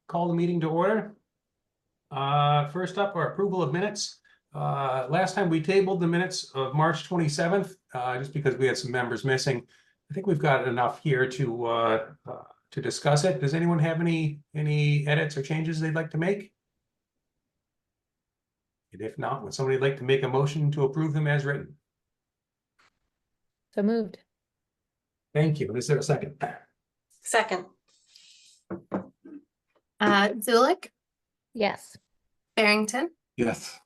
call the meeting to order. First up, our approval of minutes. Last time we tabled the minutes of March 27th, just because we had some members missing. I think we've got enough here to discuss it. Does anyone have any edits or changes they'd like to make? And if not, would somebody like to make a motion to approve them as written? So moved. Thank you. Is there a second? Second. Zulik, Yes. Barrington, Yes.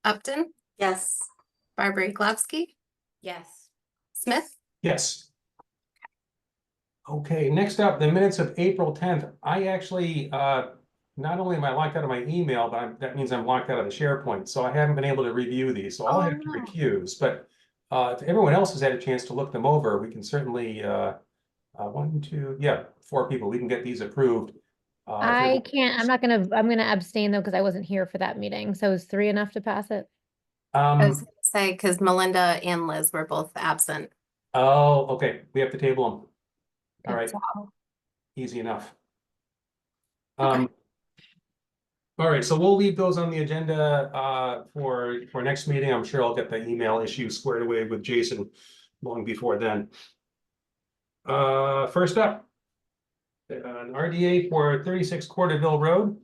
Upton, Yes. Barbary Glowski, Yes. Smith. Yes. Okay, next up, the minutes of April 10th. I actually, not only am I locked out of my email, but that means I'm locked out of the SharePoint, so I haven't been able to review these, so I'll Oh, have to no. recuse. But if everyone else has had a chance to look them over, we can certainly, 4 people, we can get these approved. I can't, I'm gonna abstain though, because I wasn't here for that meeting. So is 3 enough to pass it? I was gonna say, because Melinda and Liz were both absent. Oh, okay, we have to table them. All right, So, easy enough. Okay. All right, so we'll leave those on the agenda for next meeting. I'm sure I'll get the email issue squared away with Jason long before then. First up, an RDA for 36 Corderville Road.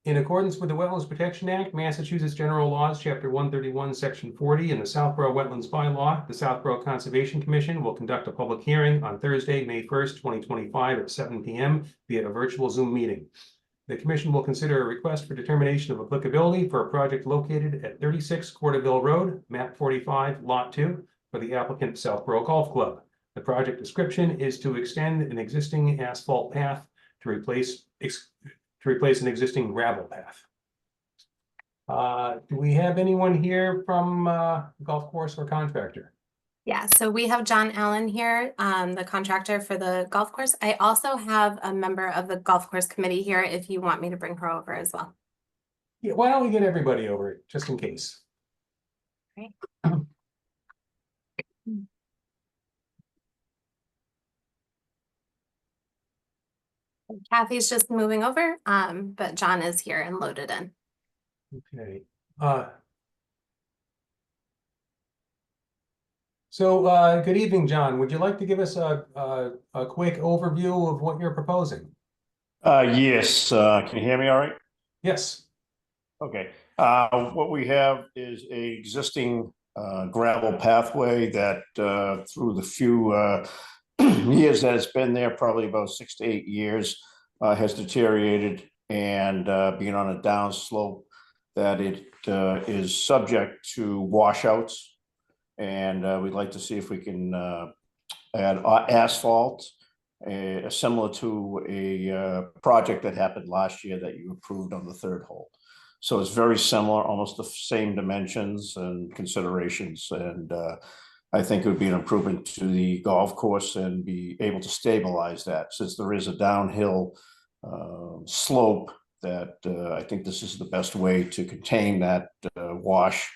In accordance with the Wetlands Protection Act, Massachusetts General Laws, Chapter 131, Section 40, and the Southborough Wetlands Bylaw, the Southborough Conservation Commission will conduct a public hearing on Thursday, May 1st, 2025 at 7 p.m. via a virtual Zoom meeting. The commission will consider a request for determination of applicability for a project located at 36 Corderville Road, map 45, lot 2, for the applicant Southborough Golf Club. The project description is to extend an existing asphalt path to replace an existing gravel path. Do we have anyone here from golf course or contractor? yeah, so we have John Allen here, the contractor for the golf course. I also have a member of the golf course committee here if you want me to bring her over as well. Yeah, why don't we get everybody over just in case? Great. Kathy's just moving over, but John is here and loaded in. Okay. So good evening, John. Would you like to give us a quick overview of what you're proposing? Yes, can you hear me all right? Yes. Okay, what we have is a existing gravel pathway that through the few years that it's been there, probably about 6 to 8 years, has deteriorated and being on a down slope, that it is subject to washouts. And we'd like to see if we can add asphalt, similar to a project that happened last year that you approved on the 3rd hole. So it's very similar, almost the same dimensions and considerations. And I think it would be an improvement to the golf course and be able to stabilize that, since there is a downhill slope, that I think this is the best way to contain that wash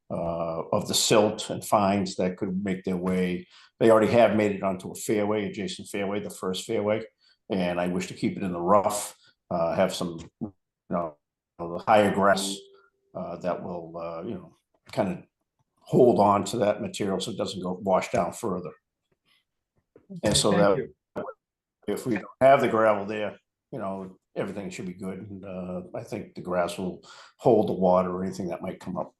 of the silt and fines that could make their way. They already have made it onto a fairway, adjacent fairway, the first fairway, and I wish to keep it in the rough, have some, the higher grass that will, kind of hold on to that material so it doesn't go wash down further. And so Thank that you. if we don't have the gravel there, everything should be good. And I think the grass will hold the water or anything that might come up.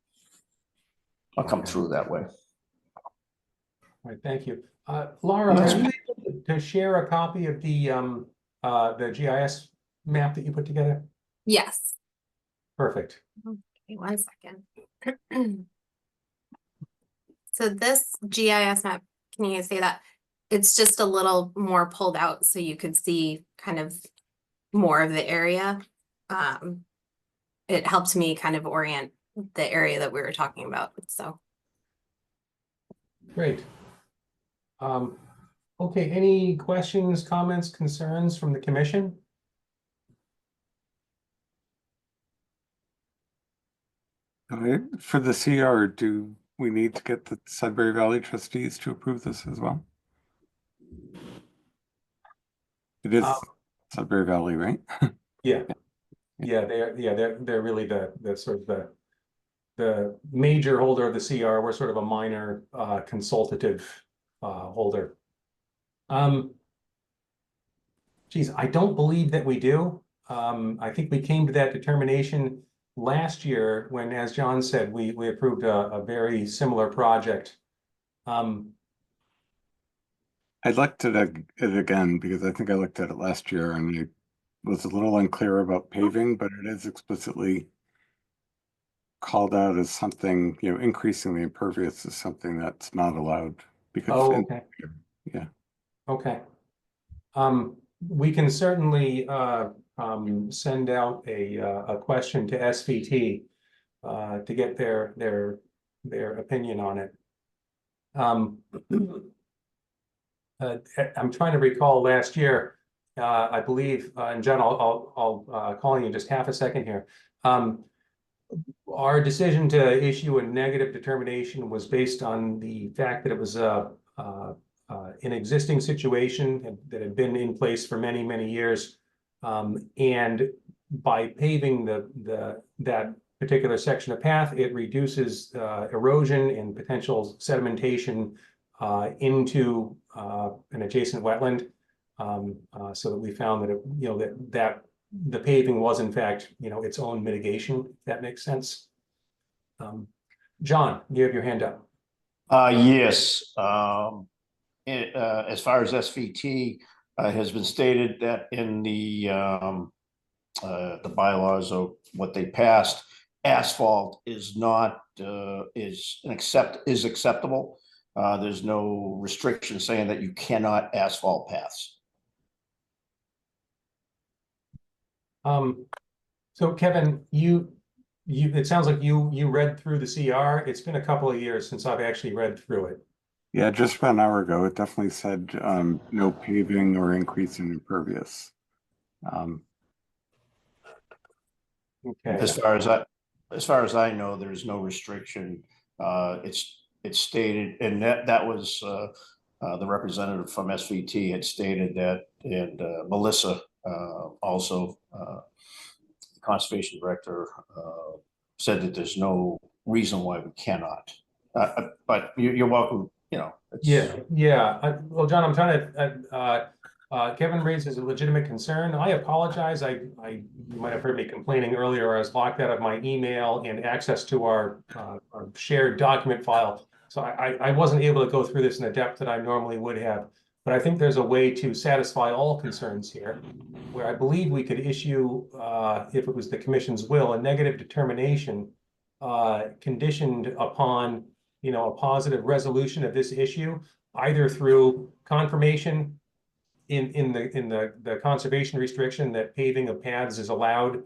I'll come through that way. All right, thank you. Laura, are you able to share a copy of the GIS map that you put together? Yes. Perfect. Okay, 1 second. So this GIS map, can you say that? It's just a little more pulled out so you could see kind of more of the area. It helped me kind of orient the area that we were talking about, so. Great. Okay, any questions, comments, concerns from the commission? For the CR, do we need to get the Sudbury Valley trustees to approve this as well? It is Sudbury Valley, right? Yeah. Yeah, they're really the sort of the major holder of the CR. We're sort of a minor consultative holder. Geez, I don't believe that we do. I think we came to that determination last year when, as John said, we approved a very similar project. I looked at it again because I think I looked at it last year and it was a little unclear about paving, but it is explicitly called out as something, increasingly impervious is something that's not allowed because. Oh, okay. Yeah. Okay. We can certainly send out a question to SVT to get their opinion on it. I'm trying to recall last year, I believe, and John, I'll call you in just half a second here. Our decision to issue a negative determination was based on the fact that it was an existing situation that had been in place for many, many years. And by paving that particular section of path, it reduces erosion and potential sedimentation into an adjacent wetland. So that we found that that the paving was in fact, its own mitigation, if that makes sense. John, you have your hand up. Yes. As far as SVT has been stated that in the bylaws of what they passed, asphalt is not is acceptable. There's no restriction saying that you cannot asphalt paths. So Kevin, it sounds like you read through the CR. It's been a couple of years since I've actually read through it. Yeah, just about an hour ago, it definitely said no paving or increase in impervious. Okay. As far as I know, there's no restriction. It's stated, and that was the representative from SVT had stated that, and Melissa also, conservation director, said that there's no reason why we cannot. But you're welcome. Yeah. Well, John, I'm trying to. Kevin raises a legitimate concern. I apologize. You might have heard me complaining earlier. I was locked out of my email and access to our shared document file. So I wasn't able to go through this in the depth that I normally would have. But I think there's a way to satisfy all concerns here, where I believe we could issue, if it was the commission's will, a negative determination conditioned upon, a positive resolution of this issue, either through confirmation in the conservation restriction that paving of paths is allowed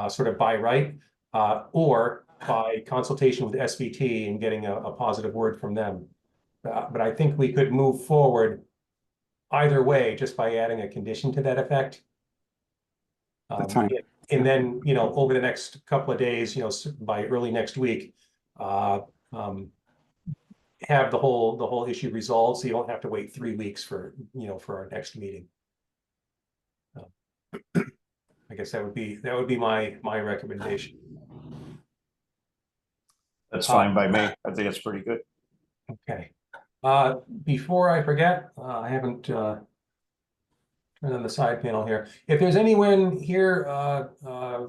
sort of by right, or by consultation with SVT and getting a positive word from them. But I think we could move forward either way just by adding a condition to that effect. That's fine. And then, over the next couple of days, by early next week, have the whole issue resolved, so you don't have to wait 3 weeks for our next meeting. I guess that would be my recommendation. That's fine by me. I think it's pretty good. Okay. Before I forget, I haven't turned on the side panel here. If there's anyone here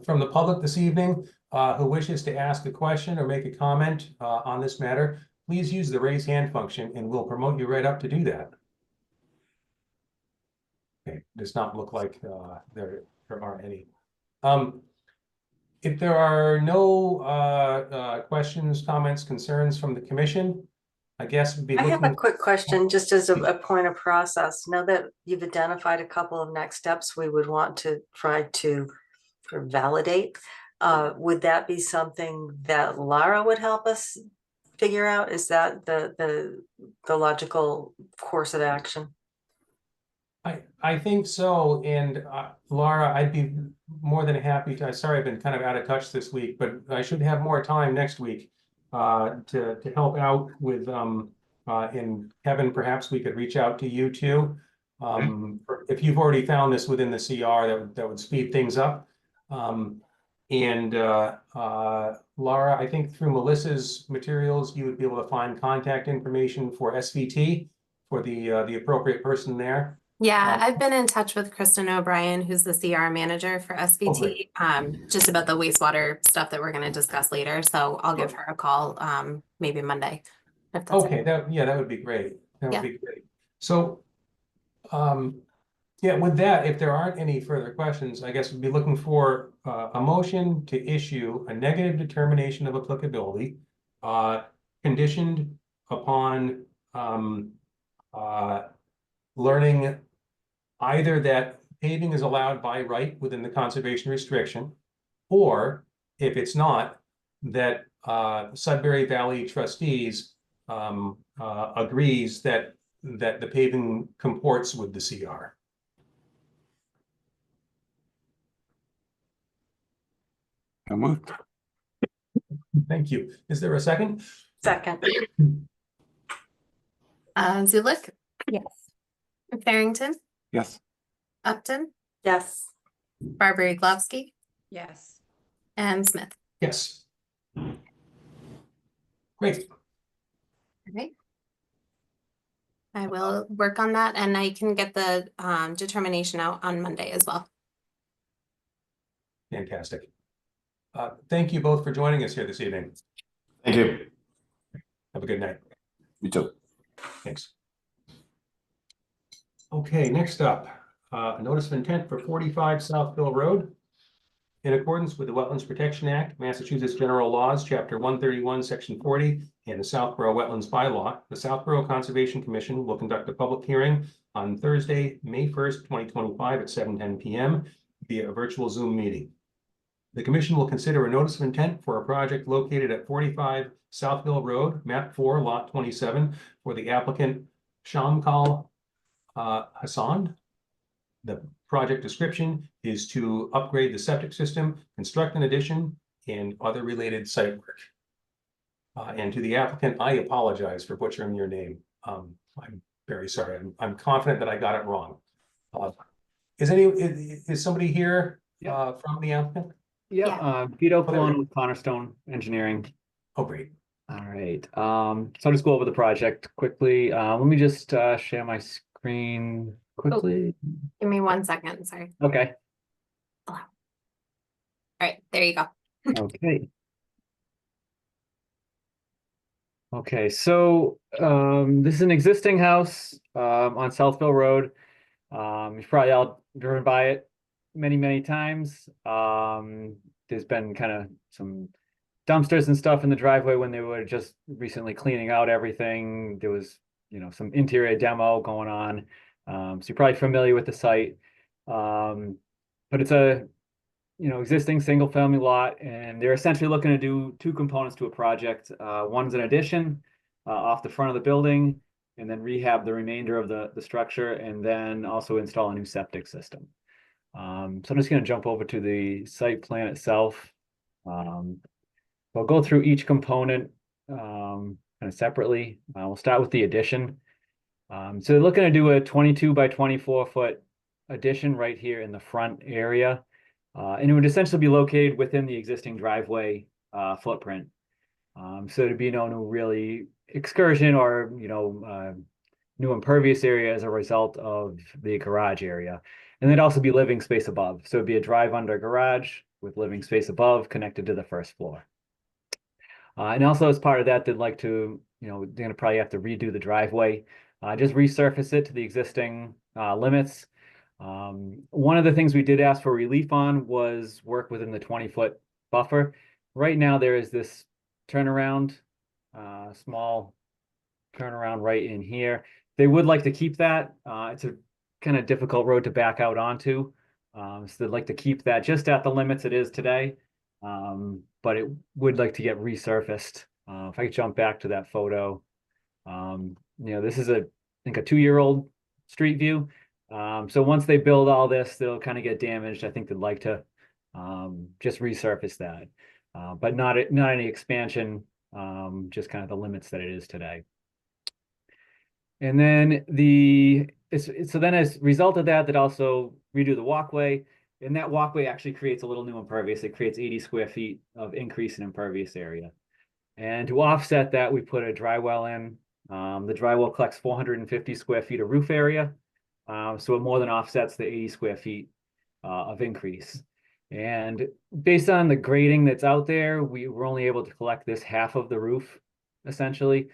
from the public this evening who wishes to ask a question or make a comment on this matter, please use the raise hand function and we'll promote you right up to do that. Okay, does not look like there are any. If there are no questions, comments, concerns from the commission, I guess we'd be I looking. have a quick question, just as a point of process. Now that you've identified a couple of next steps we would want to try to validate, would that be something that Lara would help us figure out? Is that the logical course of action? I think so, and Laura, I'd be more than happy to. Sorry, I've been kind of out of touch this week, but I should have more time next week to help out with. And Kevin, perhaps we could reach out to you too, If you've already found this within the CR, that would speed things up. And Laura, I think through Melissa's materials, you would be able to find contact information for SVT for the appropriate person there. Yeah, I've been in touch with Kristen O'Brien, who's the CR manager for SVT, just about the wastewater stuff that we're gonna discuss later. So I'll give her a call, maybe Monday. If that's Okay, that would be great. That would Yeah. be great. So, yeah, with that, if there aren't any further questions, I guess we'd be looking for a motion to issue a negative determination of applicability, conditioned upon learning either that paving is allowed by right within the conservation restriction, or if it's not, that Sudbury Valley trustees agrees that the paving comports with the CR. I moved. Thank you. Is there a second? Second, Zulik, Yes. Farrington, Yes. Upton, yes. Barbary Glavsky, Yes. and Smith. Yes. Great. Okay. I will work on that and I can get the determination out on Monday as well. Fantastic. Thank you both for joining us here this evening. Thank you. Have a good night. You too. Thanks. Okay, next up, a notice of intent for 45 Southville Road. In accordance with the Wetlands Protection Act, Massachusetts General Laws, Chapter 131, Section 40, and the Southborough Wetlands Bylaw, the Southborough Conservation Commission will conduct a public hearing on Thursday, May 1st, 2025 at 7:10 p.m. via a virtual Zoom meeting. The commission will consider a notice of intent for a project located at 45 Southville Road, map 4, lot 27, for the applicant Shamkal Hassan. The project description is to upgrade the septic system, construct an addition, and other related site work. And to the applicant, I apologize for butchering your name. I'm very sorry. I'm confident that I got it wrong. Is somebody here from the applicant? Yeah. Yeah, Vito Oh, there we Colon go. with Cornerstone Engineering. Oh, great. All right, so I'll just go over the project quickly. Let me just share my screen quickly. Give me 1 second, sorry. Okay, All right, there you go. okay. Okay, so this is an existing house on Southville Road. You've probably all driven by it many times. There's been kind of some dumpsters and stuff in the driveway when they were just recently cleaning out everything. There was, some interior demo going on. So you're probably familiar with the site. But it's a, existing single family lot, and they're essentially looking to do two components to a project. One's an addition off the front of the building, and then rehab the remainder of the structure, and then also install a new septic system. So I'm just going to jump over to the site plan itself. I'll go through each component kind of separately. We'll start with the addition. So they're looking to do a 22 by 24 foot addition right here in the front area. And it would essentially be located within the existing driveway footprint. So there'd be no new really excursion or, new impervious area as a result of the garage area. And there'd also be living space above. So it'd be a drive under garage with living space above connected to the first floor. And also as part of that, they'd like to, they're gonna probably have to redo the driveway, just resurface it to the existing limits. One of the things we did ask for relief on was work within the 20-foot buffer. Right now, there is this turnaround, small turnaround right in here. They would like to keep that. It's a kind of difficult road to back out onto. So they'd like to keep that just at the limits it is today. But it would like to get resurfaced. If I could jump back to that photo, this is I think a 2-year-old street view. So once they build all this, they'll kind of get damaged. I think they'd like to just resurface that, but not any expansion, just kind of the limits that it is today. And then the so then as a result of that, that also redo the walkway, and that walkway actually creates a little new impervious. It creates 80 square feet of increase in impervious area. And to offset that, we put a dry well in. The dry well collects 450 square feet of roof area. So it more than offsets the 80 square feet of increase. And based on the grading that's out there, we were only able to collect this half of the roof, essentially.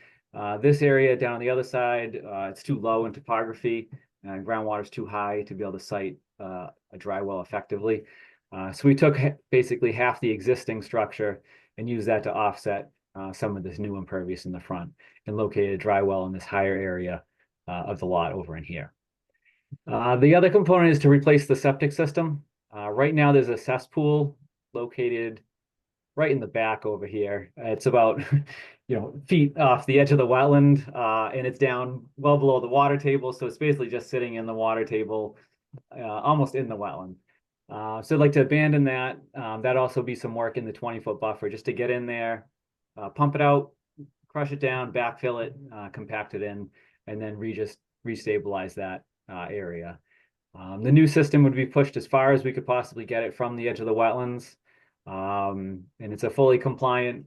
This area down on the other side, it's too low in topography, and groundwater is too high to be able to site a dry well effectively. So we took basically half the existing structure and used that to offset some of this new impervious in the front, and located a dry well in this higher area of the lot over in here. The other component is to replace the septic system. Right now, there's a cesspool located right in the back over here. It's about feet off the edge of the wetland, and it's down well below the water table. So it's basically just sitting in the water table, almost in the wetland. So I'd like to abandon that. That'd also be some work in the 20-foot buffer just to get in there, pump it out, crush it down, backfill it, compact it in, and then just restabilize that area. The new system would be pushed as far as we could possibly get it from the edge of the wetlands. And it's a fully compliant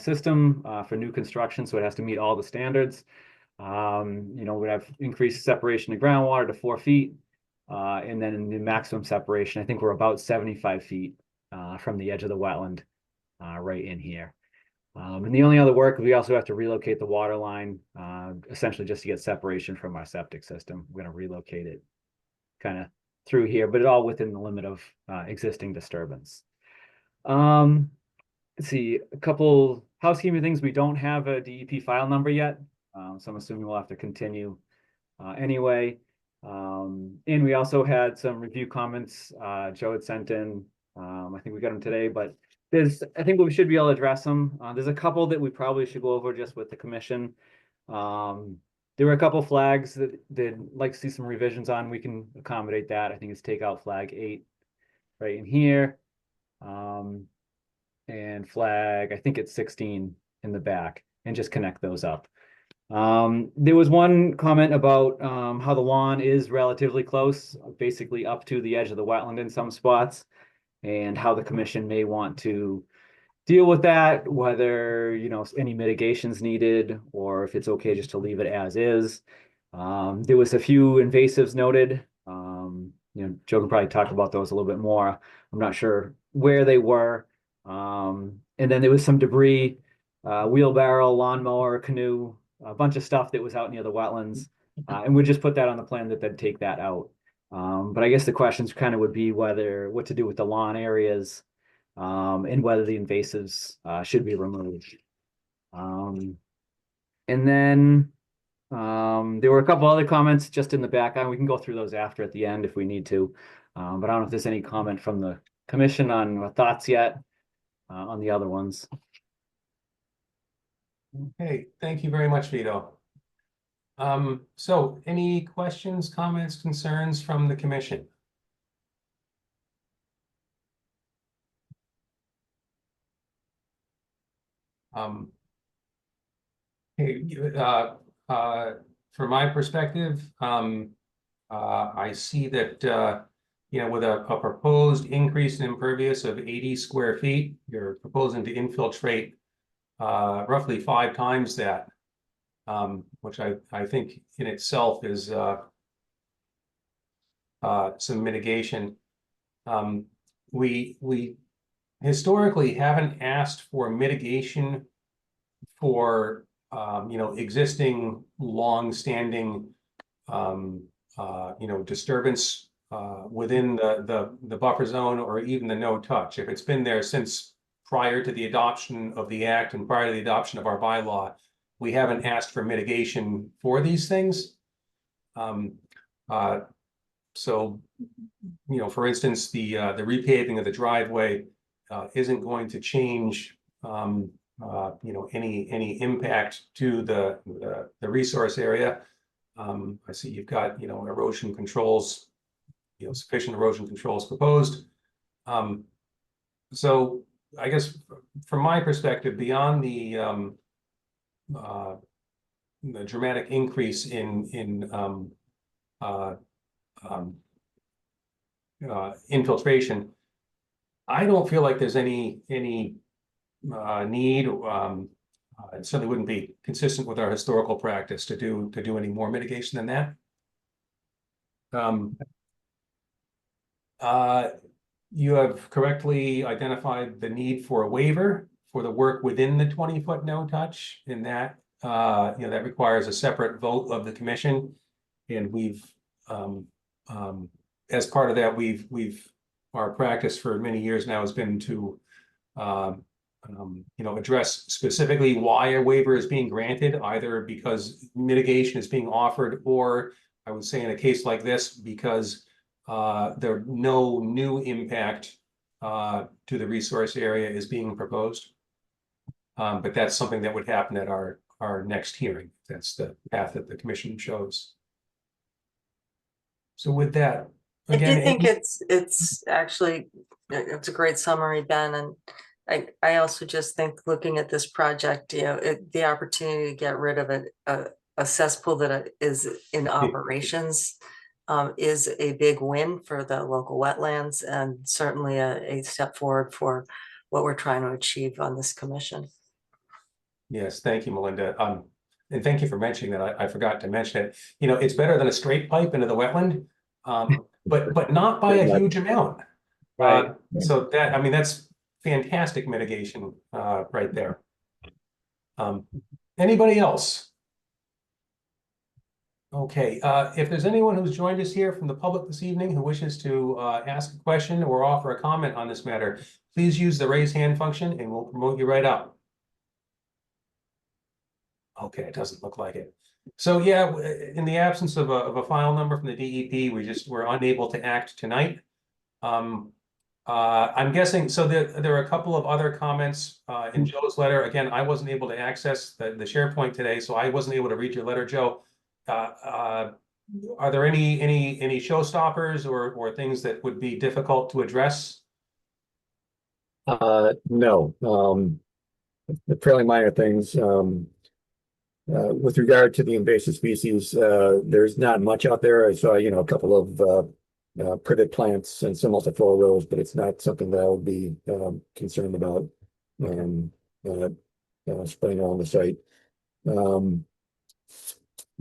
system for new construction, so it has to meet all the standards. We'd have increased separation of groundwater to 4 feet, and then in the maximum separation, I think we're about 75 feet from the edge of the wetland right in here. And the only other work, we also have to relocate the water line, essentially just to get separation from our septic system. We're going to relocate it kind of through here, but it all within the limit of existing disturbance. Let's see, a couple housekeeping things. We don't have a DEP file number yet, so I'm assuming we'll have to continue anyway. And we also had some review comments Joe had sent in. I think we got them today, but I think we should be able to address them. There's a couple that we probably should go over just with the commission. There were a couple flags that they'd like to see some revisions on. We can accommodate that. I think it's takeout flag 8 right in here. And flag, I think it's 16 in the back, and just connect those up. There was one comment about how the lawn is relatively close, basically up to the edge of the wetland in some spots, and how the commission may want to deal with that, whether any mitigations needed, or if it's okay just to leave it as is. There was a few invasives noted. Joe can probably talk about those a little bit more. I'm not sure where they were. And then there was some debris, wheelbarrow, lawnmower, canoe, a bunch of stuff that was out near the wetlands. And we just put that on the plan that they'd take that out. But I guess the questions kind of would be what to do with the lawn areas, and whether the invasives should be removed. And then there were a couple other comments just in the back. We can go through those after at the end if we need to. But I don't know if there's any comment from the commission on thoughts yet on the other ones. Okay, thank you very much, Vito. So any questions, comments, concerns from the commission? From my perspective, I see that with a proposed increase in impervious of 80 square feet, you're proposing to infiltrate roughly 5 times that, which I think in itself is some mitigation. We historically haven't asked for mitigation for existing long-standing disturbance within the buffer zone, or even the no touch. If it's been there since prior to the adoption of the act and prior to the adoption of our bylaw, we haven't asked for mitigation for these things. So for instance, the repaving of the driveway isn't going to change any impact to the resource area. I see you've got erosion controls, sufficient erosion controls proposed. So I guess from my perspective, beyond the dramatic increase in uh, um, infiltration. I don't feel like there's any need. It certainly wouldn't be consistent with our historical practice to do any more mitigation than that. You have correctly identified the need for a waiver for the work within the 20-foot no touch, and that that requires a separate vote of the commission. And we've as part of that, our practice for many years now has been to address specifically why a waiver is being granted, either because mitigation is being offered, or I would say in a case like this, because there no new impact to the resource area is being proposed. But that's something that would happen at our next hearing. That's the path that the commission chose. So with that, I do again, think it's actually, it's a great summary, Ben, and I also just think looking at this project, the opportunity to get rid of a cesspool that is in operations is a big win for the local wetlands, and certainly a step forward for what we're trying to achieve on this commission. yes, thank you, Melinda. And thank you for mentioning that. I forgot to mention it. It's better than a straight pipe into the wetland, but not by a huge amount. Right. So that's fantastic mitigation right there. Anybody else? Okay, if there's anyone who's joined us here from the public this evening who wishes to ask a question or offer a comment on this matter, please use the raise hand function and we'll promote you right up. Okay, it doesn't look like it. So yeah, in the absence of a file number from the DEP, we're unable to act tonight. I'm guessing, so there are a couple of other comments in Joe's letter. Again, I wasn't able to access the SharePoint today, so I wasn't able to read your letter, Joe. Are there any showstoppers or things that would be difficult to address? No, the fairly minor things. With regard to the invasive species, there's not much out there. I saw, a couple of privet plants and some multiflora rows, but it's not something that I would be concerned about spreading around the site.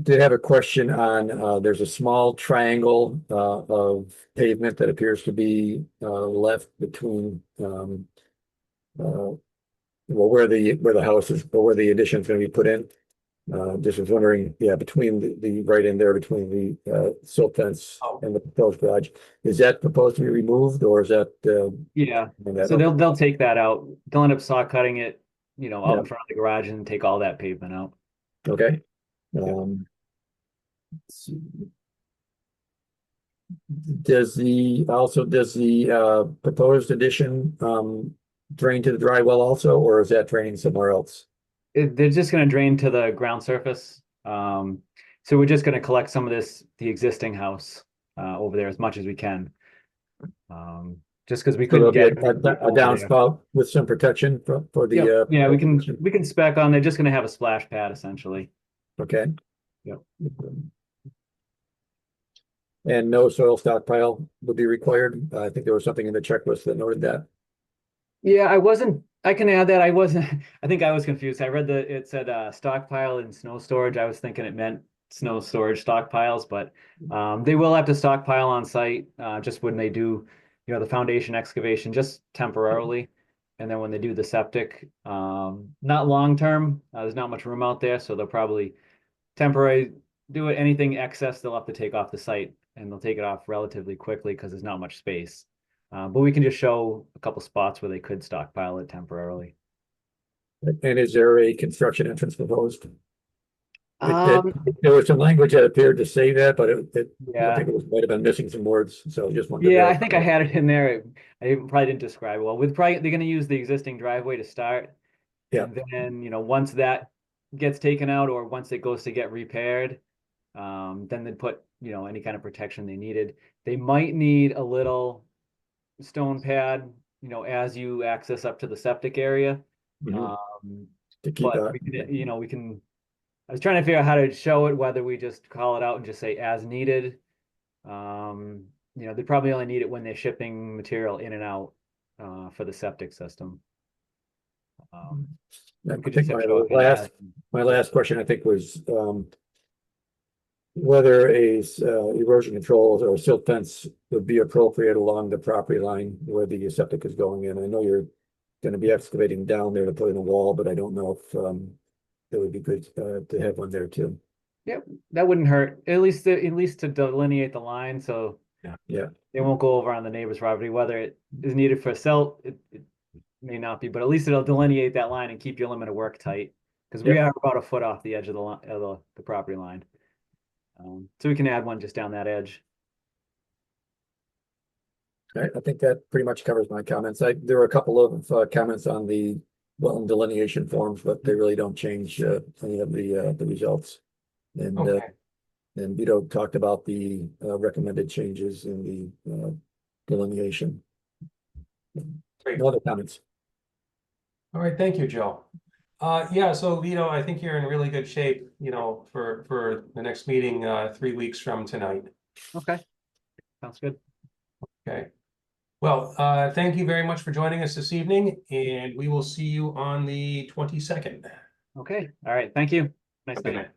Did have a question on there's a small triangle of pavement that appears to be left between where the house is, or where the addition is going to be put in. Just was wondering, between the right in there between the silt fence and the proposed garage, is that proposed to be removed, or is that Yeah, so they'll take that out. They'll end up saw cutting it, out in front of the garage and take all that pavement out. okay? Let's see. Does the proposed addition drain to the dry well also, or is that draining somewhere else? They're just going to drain to the ground surface. So we're just going to collect some of the existing house over there as much as we can. Just because we couldn't get a downspout with some protection for the yeah, we can spec on. They're just going to have a splash pad essentially. Okay. Yep. And no soil stockpile would be required. I think there was something in the checklist that noted that. Yeah, I can add that. I think I was confused. I read it said stockpile and snow storage. I was thinking it meant snow storage stockpiles, but they will have to stockpile on site just when they do, the foundation excavation, just temporarily. And then when they do the septic, not long term, there's not much room out there. So they'll probably temporarily do it. Anything excess, they'll have to take off the site, and they'll take it off relatively quickly because there's not much space. But we can just show a couple spots where they could stockpile it temporarily. And is there a construction entrance proposed? There was some language that appeared to say that, but I think it might have been missing some words. So just wanted to I think I had it in there. I probably didn't describe it well. They're going to use the existing driveway to start. Yeah. And then, once that gets taken out, or once it goes to get repaired, then they'd put, any kind of protection they needed. They might need a little stone pad, as you access up to the septic area. to keep But we can, I was trying to figure out how to show it, whether we just call it out and just say as needed, They probably only need it when they're shipping material in and out for the septic system. I we could think just have show up in the house. my last question, I think, was whether erosion controls or silt fence would be appropriate along the property line where the septic is going in. I know you're going to be excavating down there to put in a wall, but I don't know if it would be good to have one there too. That wouldn't hurt, at least to delineate the line, so Yeah. they won't go over on the neighbor's property. Whether it is needed for silt, it may not be, but at least it'll delineate that line and keep your limit of work tight. Because we are about a foot off the edge of the property line. So we can add one just down that edge. All right, I think that pretty much covers my comments. There were a couple of comments on the wetland delineation forms, but they really don't change any of the results. And Okay, and Vito talked about the recommended changes in the delineation. Great. No other comments. all right, thank you, Joe. Yeah, so Vito, I think you're in really good shape, for the next meeting, 3 weeks from tonight. Okay, sounds good. Okay. Well, thank you very much for joining us this evening, and we will see you on the 22nd. Okay, all right, thank you. Nice Okay. night.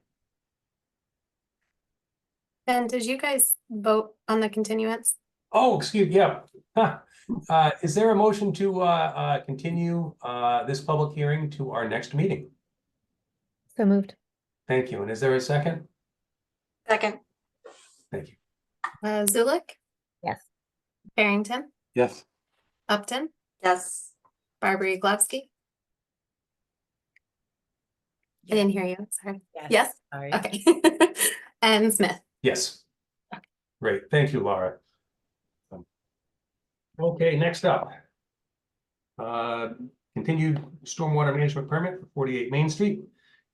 And did you guys vote on the continuance? Oh, yeah. Huh. Is there a motion to continue this public hearing to our next meeting? So moved. Thank you. And is there a second? Second, Thank you. Zulik, Yes. Barrington, Yes. Upton, yes. Barbary Glowski. I didn't hear you, sorry. Yes? Sorry. Okay. And Smith. Yes. Great. Thank you, Laura. Okay, next up. Continued stormwater management permit for 48 Main Street.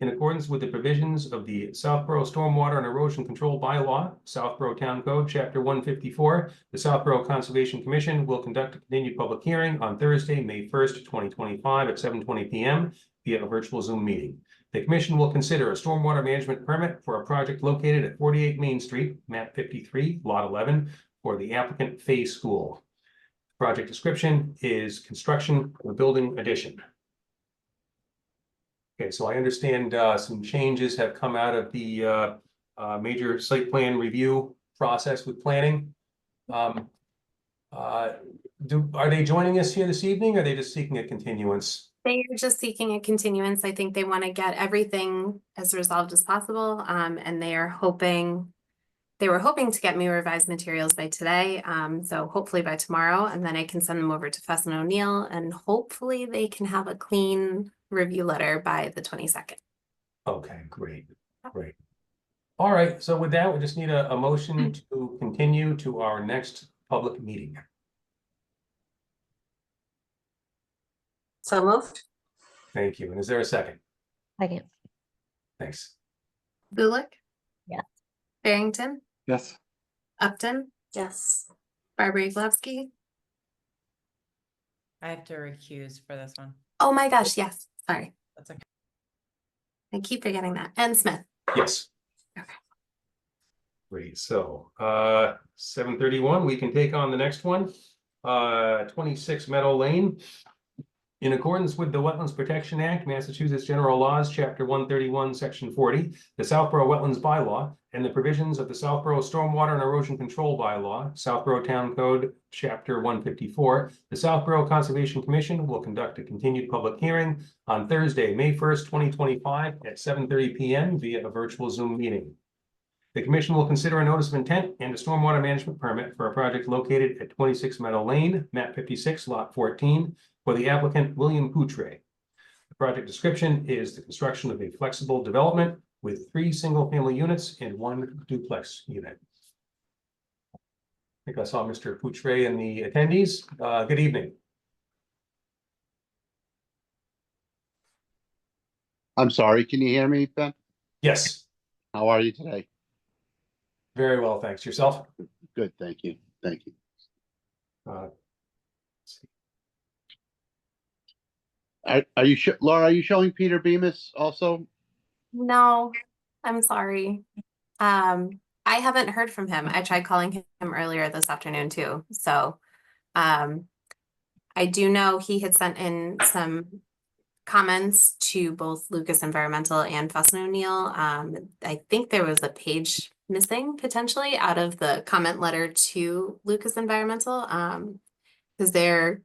In accordance with the provisions of the Southborough Stormwater and Erosion Control Bylaw, Southborough Town Code, Chapter 154, the Southborough Conservation Commission will conduct a continued public hearing on Thursday, May 1st, 2025 at 7:20 p.m. via a virtual Zoom meeting. The commission will consider a stormwater management permit for a project located at 48 Main Street, map 53, lot 11, for the applicant Phase School. Project description is construction of a building addition. Okay, so I understand some changes have come out of the major site plan review process with planning. Are they joining us here this evening, or are they just seeking a continuance? They are just seeking a continuance. I think they want to get everything as resolved as possible. And they were hoping to get me revised materials by today. So hopefully by tomorrow, and then I can send them over to Fuss and O'Neill, and hopefully they can have a clean review letter by the 22nd. Okay, great, great. All right, so with that, we just need a motion to continue to our next public meeting. So moved? Thank you. And is there a second? Second. Thanks. Zulik? Yes. Barrington, Yes. Upton, Yes. Barbary Glowski. I have to recuse for this one. Oh my gosh, yes, sorry. That's okay. I keep forgetting that. And Smith. Yes. Okay. Great, so 7:31, we can take on the next one. 26 Meadow Lane. In accordance with the Wetlands Protection Act, Massachusetts General Laws, Chapter 131, Section 40, the Southborough Wetlands Bylaw, and the provisions of the Southborough Stormwater and Erosion Control Bylaw, Southborough Town Code, Chapter 154, the Southborough Conservation Commission will conduct a continued public hearing on Thursday, May 1st, 2025 at 7:30 p.m. via a virtual Zoom meeting. The commission will consider a notice of intent and a stormwater management permit for a project located at 26 Meadow Lane, map 56, lot 14, for the applicant William Poutre. The project description is the construction of a flexible development with 3 single-family units and 1 duplex unit. I think I saw Mr. Poutre and the attendees. Good evening. I'm sorry, can you hear me, Ben? Yes, How are you today? very well, thanks. Yourself? Good, thank you, thank you. Let's see. Are you Laura, are you showing Peter Bemis also? No, I'm sorry. I haven't heard from him. I tried calling him earlier this afternoon too. So I do know he had sent in some comments to both Lucas Environmental and Fuss and O'Neill. I think there was a page missing potentially out of the comment letter to Lucas Environmental. Because they're,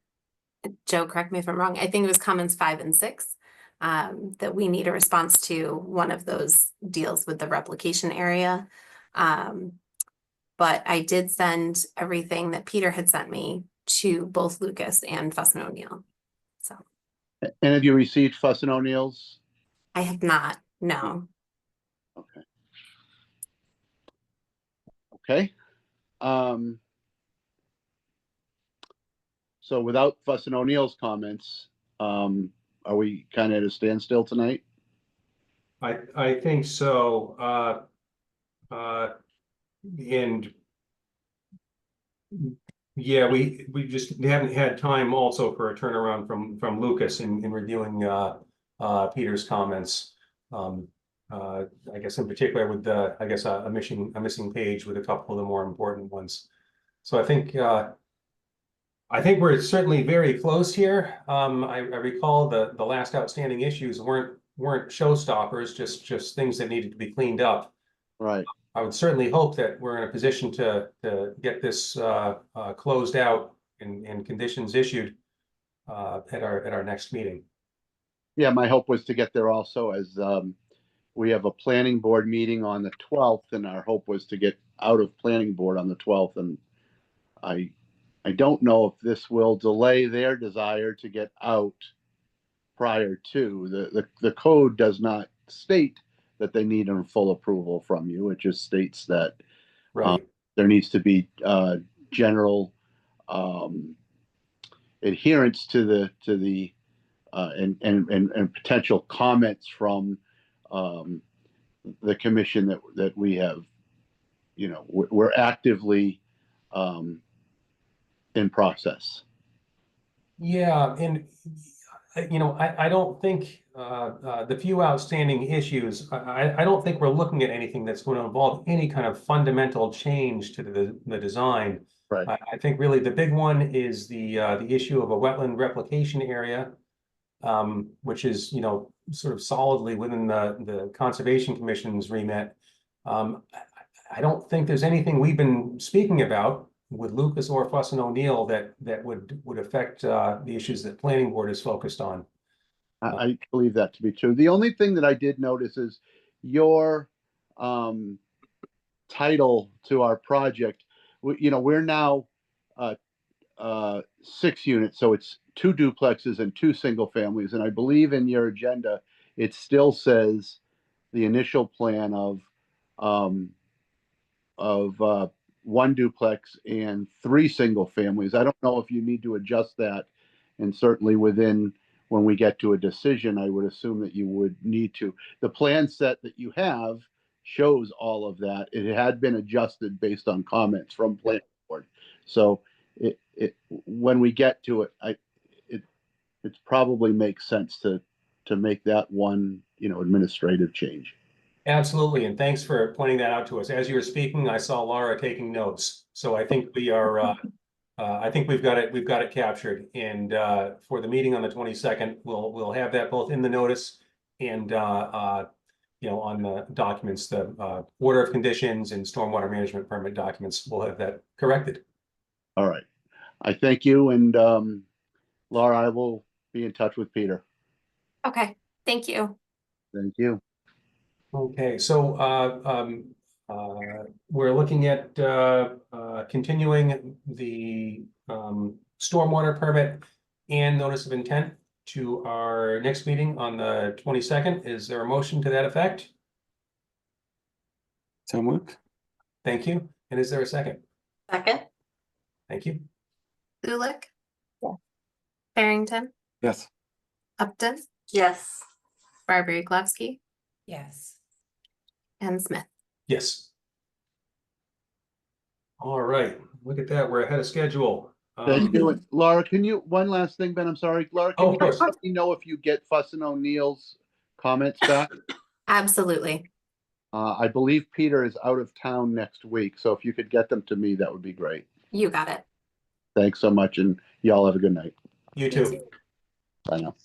Joe, correct me if I'm wrong, I think it was comments 5 and 6. That we need a response to. One of those deals with the replication area. But I did send everything that Peter had sent me to both Lucas and Fuss and O'Neill. So And have you received Fuss and O'Neill's? I have not, no. Okay. Okay. So without Fuss and O'Neill's comments, are we kind of at a standstill tonight? I think so. And yeah, we just haven't had time also for a turnaround from Lucas in reviewing Peter's comments. I guess in particular with the, I guess a missing page with a couple of the more important ones. So I think we're certainly very close here. I recall the last outstanding issues weren't showstoppers, just things that needed to be cleaned up. Right. I would certainly hope that we're in a position to get this closed out and conditions issued at our next meeting. Yeah, my hope was to get there also, as we have a planning board meeting on the 12th, and our hope was to get out of planning board on the 12th. And I don't know if this will delay their desire to get out prior to. The code does not state that they need a full approval from you. It just states that Right. there needs to be general adherence to the and potential comments from the commission that we have. You know, we're actively in process. Yeah, and you know, I don't think the few outstanding issues, I don't think we're looking at anything that's going to involve any kind of fundamental change to the design. Right. I think really the big one is the issue of a wetland replication area, which is, you know, sort of solidly within the Conservation Commission's remit. I don't think there's anything we've been speaking about with Lucas or Fuss and O'Neill that would affect the issues that planning board is focused on. I believe that to be true. The only thing that I did notice is your title to our project. You know, we're now 6 units, so it's 2 duplexes and 2 single families. And I believe in your agenda, it still says the initial plan of 1 duplex and 3 single families. I don't know if you need to adjust that, and certainly when we get to a decision, I would assume that you would need to. The plan set that you have shows all of that. It had been adjusted based on comments from planning board. So when we get to it, it probably makes sense to make that one, you know, administrative change. Absolutely, and thanks for pointing that out to us. As you were speaking, I saw Laura taking notes. So I think we are, I think we've got it captured. And for the meeting on the 22nd, we'll have that both in the notice and you know, on the documents, the order of conditions and stormwater management permit documents. We'll have that corrected. All right. I thank you, and Laura, I will be in touch with Peter. Okay, thank you. Thank you. Okay, so we're looking at continuing the stormwater permit and notice of intent to our next meeting on the 22nd. Is there a motion to that effect? So moved. Thank you. And is there a second? Second? Thank you. Ulick? Yeah. Barrington? Yes. Upton? Yes. Barbary Glowski? Yes. And Smith. Yes. All right, look at that. We're ahead of schedule. Thank you. And Laura, one last thing, Ben, I'm sorry. Laura, Oh, can of you course. let me know if you get Fuss and O'Neill's comments back? Absolutely. I believe Peter is out of town next week, so if you could get them to me, that would be great. You got it. Thanks so much, and y'all have a good night. You too. Bye now.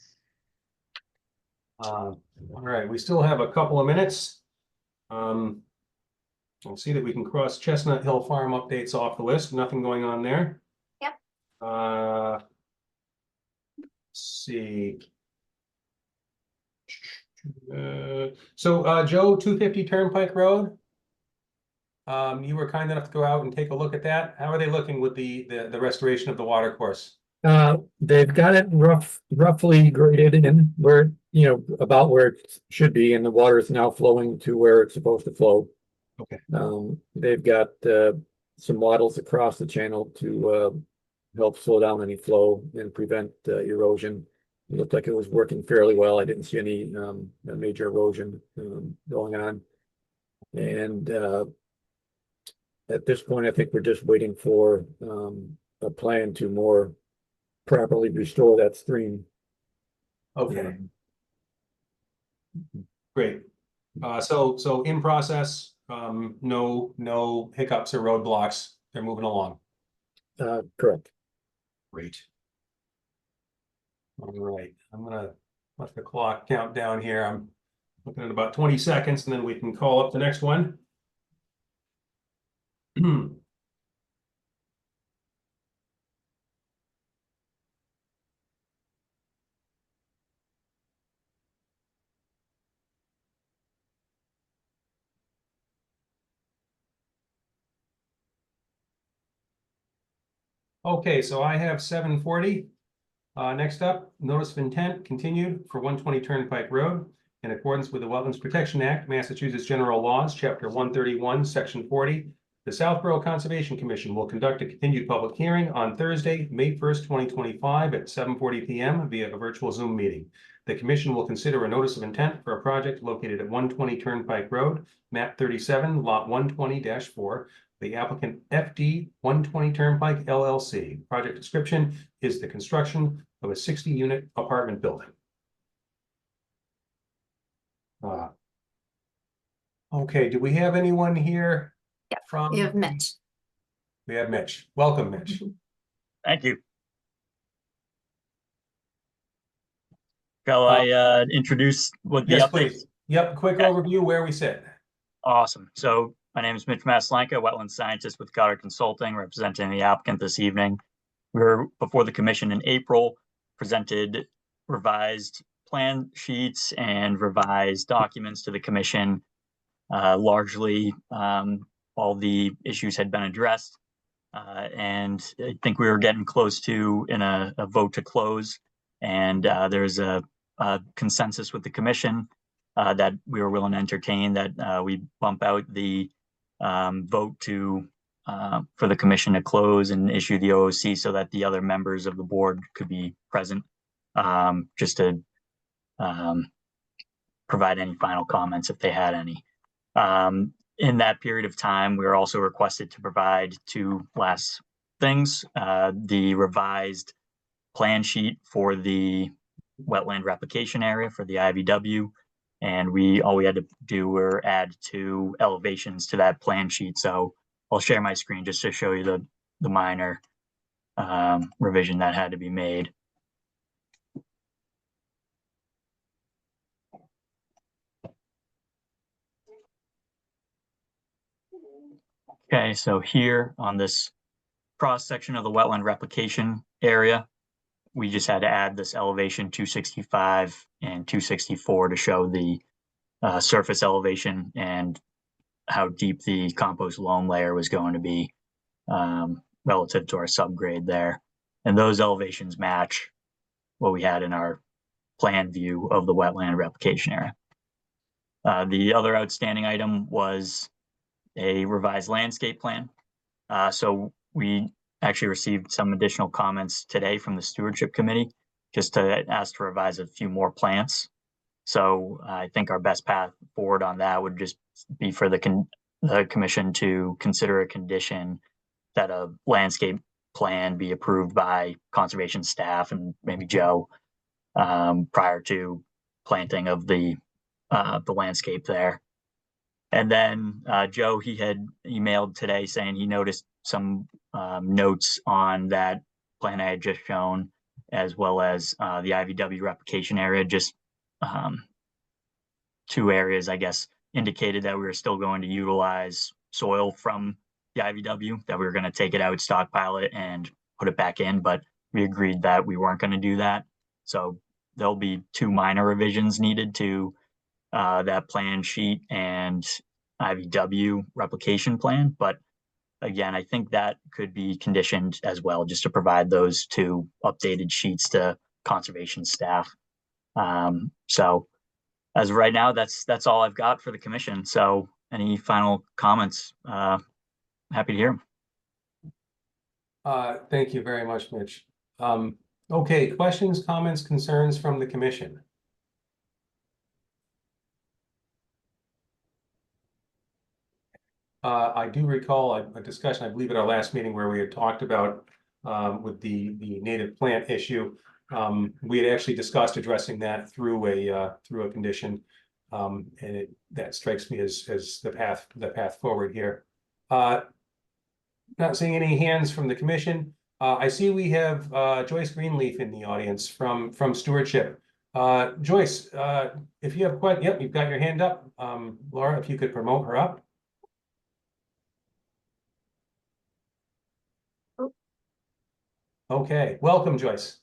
All right, we still have a couple of minutes. I'll see that we can cross Chestnut Hill Farm updates off the list. Nothing going on there. Yep. Let's see. Joe, 250 Turnpike Road. You were kind enough to go out and take a look at that. How are they looking with the restoration of the water course? They've got it roughly graded in where, about where it should be, and the water is now flowing to where it's supposed to flow. Okay. They've got some wattles across the channel to help slow down any flow and prevent erosion. It looked like it was working fairly well. I didn't see any major erosion going on. And at this point, I think we're just waiting for a plan to more properly restore that stream. Okay, great. So in process, no hiccups or roadblocks. They're moving along. Correct. Great. All right, I'm gonna let the clock count down here. I'm looking at about 20 seconds, and then we can call up the next one. Okay, so I have 7:40. Next up, notice of intent continued for 120 Turnpike Road. In accordance with the Wetlands Protection Act, Massachusetts General Laws, Chapter 131, Section 40, the Southborough Conservation Commission will conduct a continued public hearing on Thursday, May 1st, 2025 at 7:40 p.m. via a virtual Zoom meeting. The commission will consider a notice of intent for a project located at 120 Turnpike Road, map 37, lot 120-4. The applicant FD 120 Turnpike LLC. Project description is the construction of a 60-unit apartment building. Okay, do we have anyone here? Yep, From? We have Mitch. We have Mitch. Welcome, Mitch. Thank you. Shall I introduce what the Yes, update? please. Yep, quick Okay. overview where we sit. Awesome. So my name is Mitch Maslanka, wetland scientist with Goddard Consulting, representing the applicant this evening. We were before the commission in April, presented revised plan sheets and revised documents to the commission. Largely, all the issues had been addressed. And I think we were getting close to a vote to close. And there's a consensus with the commission that we were willing to entertain that we bump out the vote to for the commission to close and issue the OOC so that the other members of the board could be present, just to provide any final comments if they had any. In that period of time, we were also requested to provide two last things: the revised plan sheet for the wetland replication area for the IVW. And all we had to do were add 2 elevations to that plan sheet. So I'll share my screen just to show you the minor revision that had to be made. Okay, so here on this cross section of the wetland replication area, we just had to add this elevation 265 and 264 to show the surface elevation and how deep the compost loam layer was going to be relative to our subgrade there. And those elevations match what we had in our plan view of the wetland replication area. The other outstanding item was a revised landscape plan. So we actually received some additional comments today from the stewardship committee, just to ask to revise a few more plants. So I think our best path forward on that would just be for the commission to consider a condition that a landscape plan be approved by conservation staff and maybe Joe prior to planting of the landscape there. And then Joe, he had emailed today saying he noticed some notes on that plan I had just shown, as well as the IVW replication area, just 2 areas, I guess, indicated that we were still going to utilize soil from the IVW, that we were going to take it out, stockpile it, and put it back in, but we agreed that we weren't going to do that. So there'll be 2 minor revisions needed to that plan sheet and IVW replication plan. But again, I think that could be conditioned as well, just to provide those 2 updated sheets to conservation staff. So as of right now, that's all I've got for the commission. So any final comments? Happy to hear them. Thank you very much, Mitch. Okay, questions, comments, concerns from the commission? I do recall a discussion, I believe, at our last meeting where we had talked about with the native plant issue. We had actually discussed addressing that through a condition, and that strikes me as the path forward here. Not seeing any hands from the commission. I see we have Joyce Greenleaf in the audience from Stewardship. Joyce, if you have questions, yep, you've got your hand up. Laura, if you could promote her up. Okay, welcome, Joyce.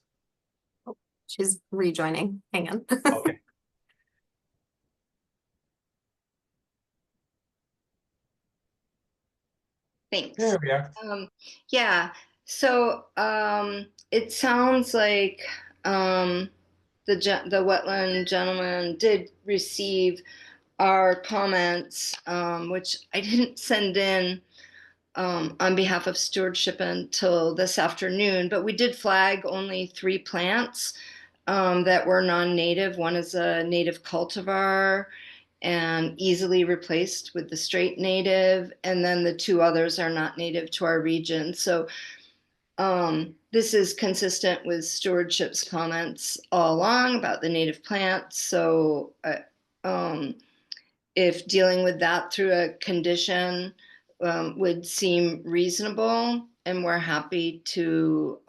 She's rejoining. Hang on. Okay. Thanks. There we are. Yeah, so it sounds like the wetland gentleman did receive our comments, which I didn't send in on behalf of Stewardship until this afternoon, but we did flag only 3 plants that were non-native. One is a native cultivar and easily replaced with the straight native, and then the 2 others are not native to our region. So this is consistent with Stewardship's comments all along about the native plants. So if dealing with that through a condition would seem reasonable, and we're happy to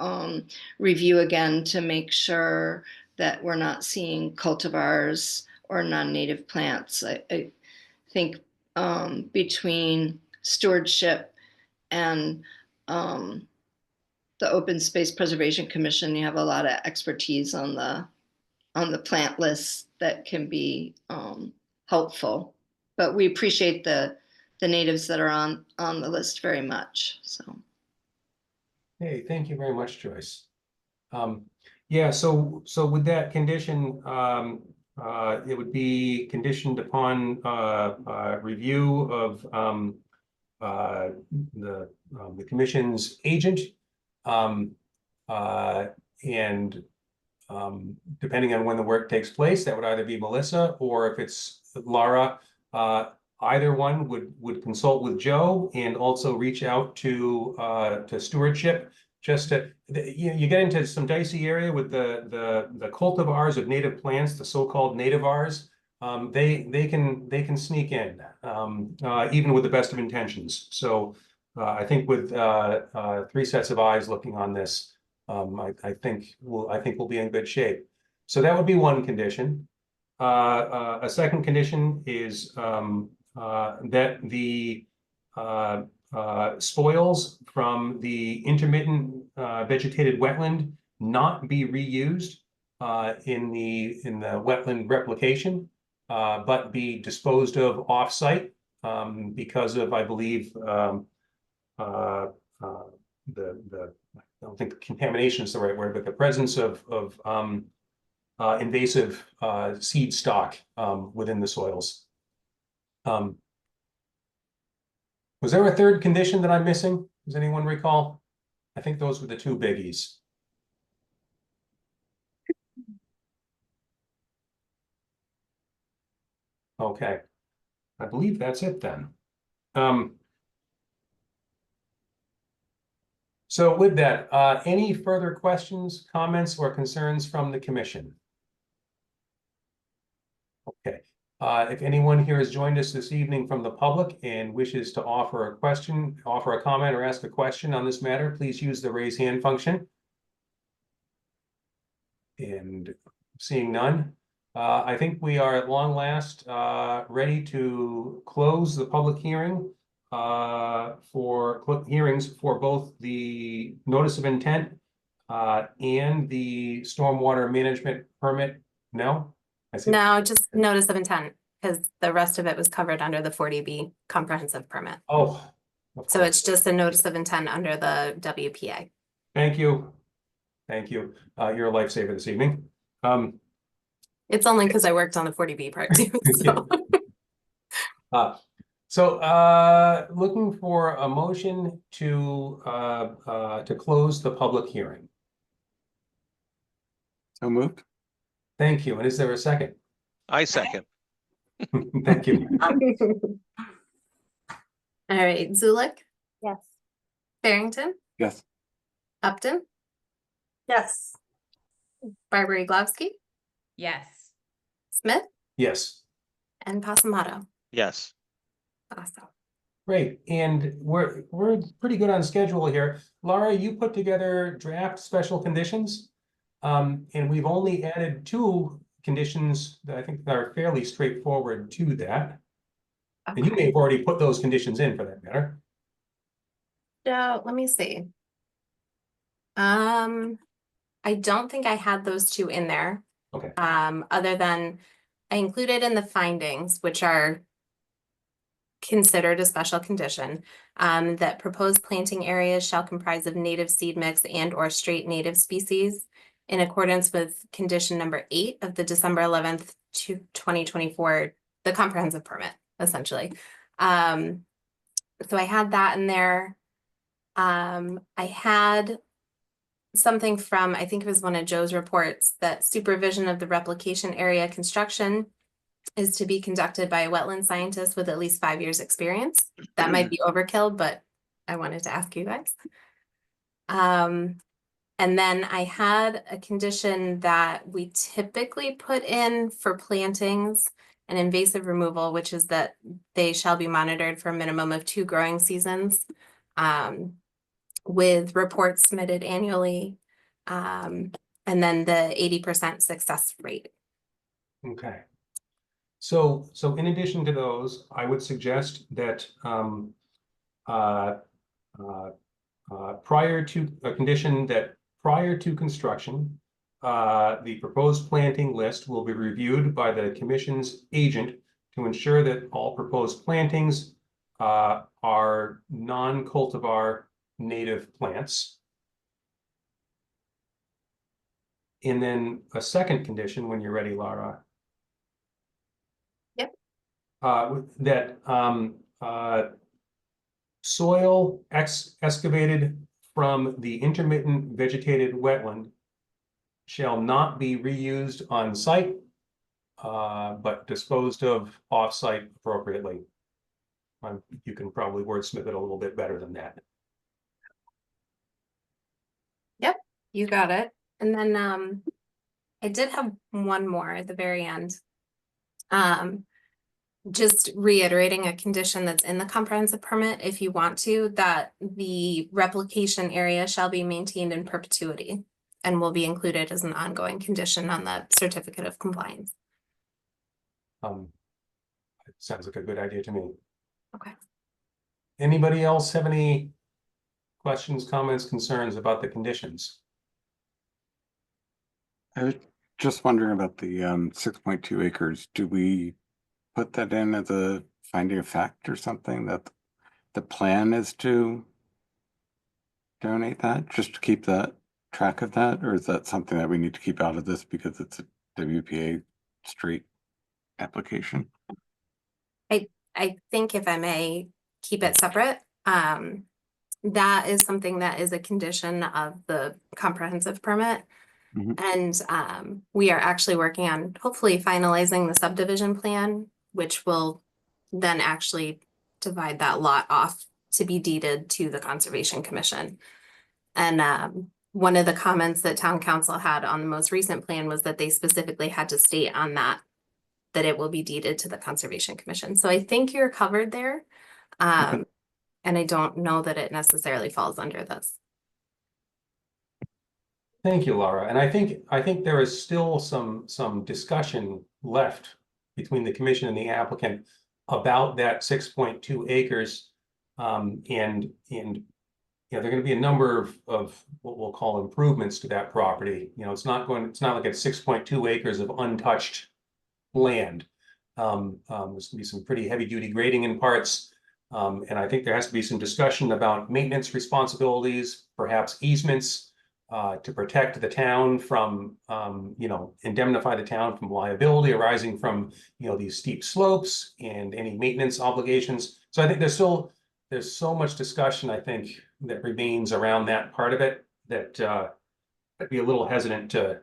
review again to make sure that we're not seeing cultivars or non-native plants. I think between Stewardship and the Open Space Preservation Commission, you have a lot of expertise on the plant list that can be helpful. But we appreciate the natives that are on the list very much. So. Hey, thank you very much, Joyce. Yeah, so with that condition, it would be conditioned upon review of the commission's agent, and depending on when the work takes place, that would either be Melissa, or if it's Laura, either one would consult with Joe and also reach out to Stewardship. Just to you get into some dicey area with the cultivars of native plants, the so-called nativars. They can sneak in even with the best of intentions. So I think with 3 sets of eyes looking on this, I think we'll be in good shape. So that would be one condition. A second condition is that the spoils from the intermittent vegetated wetland not be reused in the wetland replication, but be disposed of off-site because of, I believe, I don't think contamination is the right word, but the presence of invasive seed stock within the soils. Was there a third condition that I'm missing? Does anyone recall? I think those were the 2 biggies. Okay, I believe that's it then. So with that, any further questions, comments, or concerns from the commission? Okay, If anyone here has joined us this evening from the public and wishes to offer a question, offer a comment, or ask a question on this matter, please use the raise hand function. And seeing none, I think we are at long last ready to close the public hearing for hearings for both the notice of intent and the stormwater management permit. No? I see. No, just notice of intent, because the rest of it was covered under the 40B comprehensive permit. Oh. of So course. it's just a notice of intent under the WPA. Thank you. Thank you. You're a lifesaver this evening. It's only because I worked on the 40B part too. So. Looking for a motion to close the public hearing. So moved. Thank you. And is there a second? I second. Thank you. All right, Zulik, Yes. Barrington, Yes. Upton, Yes. Barbary Glavsky, Yes. Smith, Yes. and Pasamato. Yes. Awesome. Great. And we're pretty good on schedule here. Laura, you put together draft special conditions. And we've only added 2 conditions that I think are fairly straightforward to that. And you may have already put those conditions in for that matter. So let me see. I don't think I had those 2 in there. Okay. Other than I included in the findings, which are considered a special condition, that proposed planting areas shall comprise of native seed mix and or straight native species in accordance with condition number 8 of the December 11th, 2024, the comprehensive permit, essentially. So I had that in there. I had something from, I think it was one of Joe's reports, that supervision of the replication area construction is to be conducted by a wetland scientist with at least 5 years experience. That might be overkill, but I wanted to ask you guys. And then I had a condition that we typically put in for plantings and invasive removal, which is that they shall be monitored for a minimum of 2 growing seasons, with reports submitted annually, and then the 80% success rate. Okay. So in addition to those, I would suggest that prior to a condition that prior to construction, the proposed planting list will be reviewed by the commission's agent to ensure that all proposed plantings are non-cultivar native plants. And then a second condition, when you're ready, Laura. Yep. That soil excavated from the intermittent vegetated wetland shall not be reused on site, but disposed of off-site appropriately. You can probably wordsmith it a little bit better than that. Yep, you got it. And then I did have one more at the very end. Just reiterating a condition that's in the comprehensive permit, if you want to, that the replication area shall be maintained in perpetuity and will be included as an ongoing condition on the certificate of compliance. It sounds like a good idea to me. Okay. Anybody else have any questions, comments, concerns about the conditions? I was just wondering about the 6.2 acres. Do we put that in as a finding of fact or something, that the plan is to donate that, just to keep that track of that? Or is that something that we need to keep out of this because it's a WPA street application? I think if I may keep it separate, that is something that is a condition of the comprehensive permit. And we are actually working on hopefully finalizing the subdivision plan, which will then actually divide that lot off to be deeded to the Conservation Commission. And one of the comments that town council had on the most recent plan was that they specifically had to state on that that it will be deeded to the Conservation Commission. So I think you're covered there. And I don't know that it necessarily falls under this. Thank you, Laura. And I think there is still some discussion left between the commission and the applicant about that 6.2 acres. And there are going to be a number of what we'll call improvements to that property. It's not like it's 6.2 acres of untouched land. There's going to be some pretty heavy duty grading in parts. And I think there has to be some discussion about maintenance responsibilities, perhaps easements, to protect the town from, indemnify the town from liability arising from, these steep slopes and any maintenance obligations. So I think there's so much discussion, I think, that remains around that part of it that I'd be a little hesitant to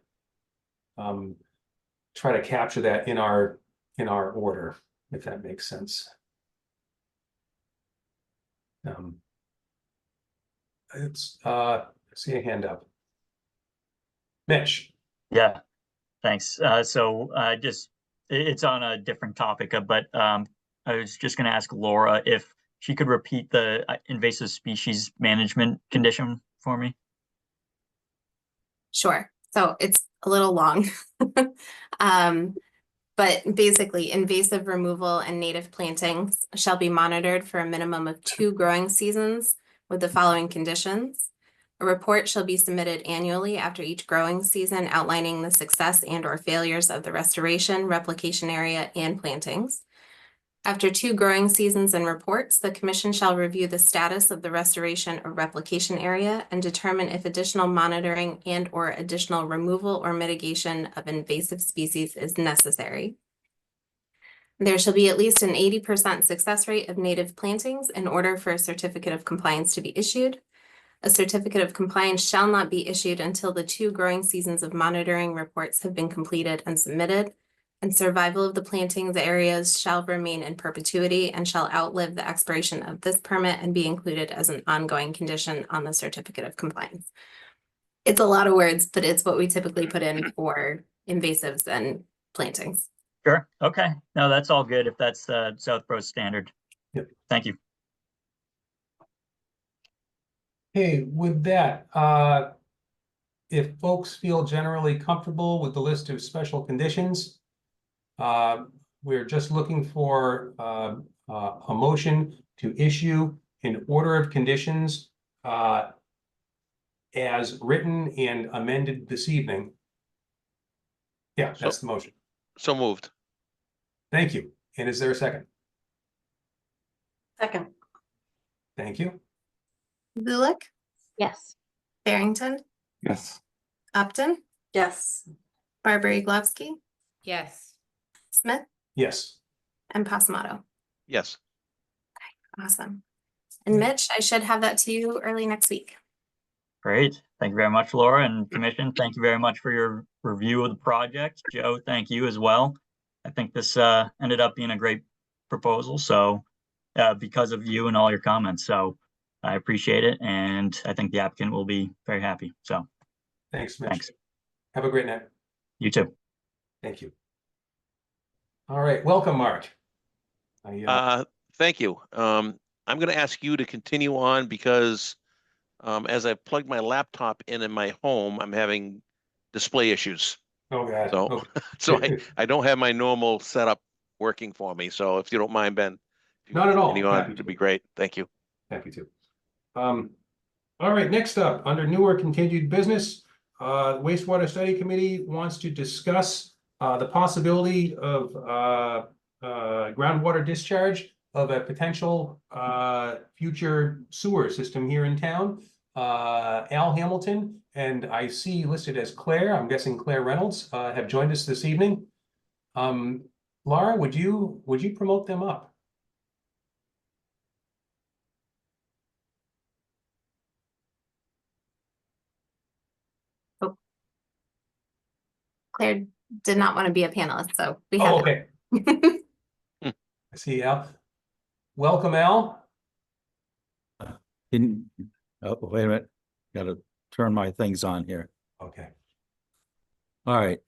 try to capture that in our order, if that makes sense. I see a hand up. Mitch. Yeah, thanks. It's on a different topic, but I was just going to ask Laura if she could repeat the invasive species management condition for me. Sure. So it's a little long. But basically, invasive removal and native plantings shall be monitored for a minimum of 2 growing seasons with the following conditions. A report shall be submitted annually after each growing season outlining the success and/or failures of the restoration, replication area, and plantings. After 2 growing seasons and reports, the commission shall review the status of the restoration or replication area and determine if additional monitoring and/or additional removal or mitigation of invasive species is necessary. There shall be at least an 80% success rate of native plantings in order for a certificate of compliance to be issued. A certificate of compliance shall not be issued until the 2 growing seasons of monitoring reports have been completed and submitted, and survival of the plantings areas shall remain in perpetuity and shall outlive the expiration of this permit and be included as an ongoing condition on the certificate of compliance. It's a lot of words, but it's what we typically put in for invasives and plantings. Sure. Okay. No, that's all good if that's Southborough standard. Yep. Thank you. Hey, with that, if folks feel generally comfortable with the list of special conditions, we're just looking for a motion to issue an order of conditions as written and amended this evening. Yeah, that's the motion. So moved. Thank you. And is there a second? Second. Thank you. Zulik, Yes. Barrington, Yes. Upton, Yes. Barbara Iglovsky, Yes. Smith, Yes. and Pasamato. Yes. Awesome. And Mitch, I should have that to you early next week. Great. Thank you very much, Laura, and Commission. Thank you very much for your review of the project. Joe, thank you as well. I think this ended up being a great proposal. So because of you and all your comments. So I appreciate it. And I think the applicant will be very happy. So Thanks, Mitch. thanks. Have a great night. You too. Thank you. All right, welcome, Mark. Thank you. I'm going to ask you to continue on because as I plug my laptop in my home, I'm having display issues. Oh, God. So, Okay. so I don't have my normal setup working for me. So if you don't mind, Ben, if you Not at all. continue on, Happy it'd to. be great. Thank you. Happy to. All right, next up, under newer continued business, wastewater study committee wants to discuss the possibility of groundwater discharge of a potential future sewer system here in town. Al Hamilton and I see listed as Claire, I'm guessing Claire Reynolds, have joined us this evening. Laura, would you promote them up? Claire did not want to be a panelist, so we Oh, have. okay. I see Al. Welcome, Al. Oh, wait a minute. Got to turn my things on here. Okay. All right.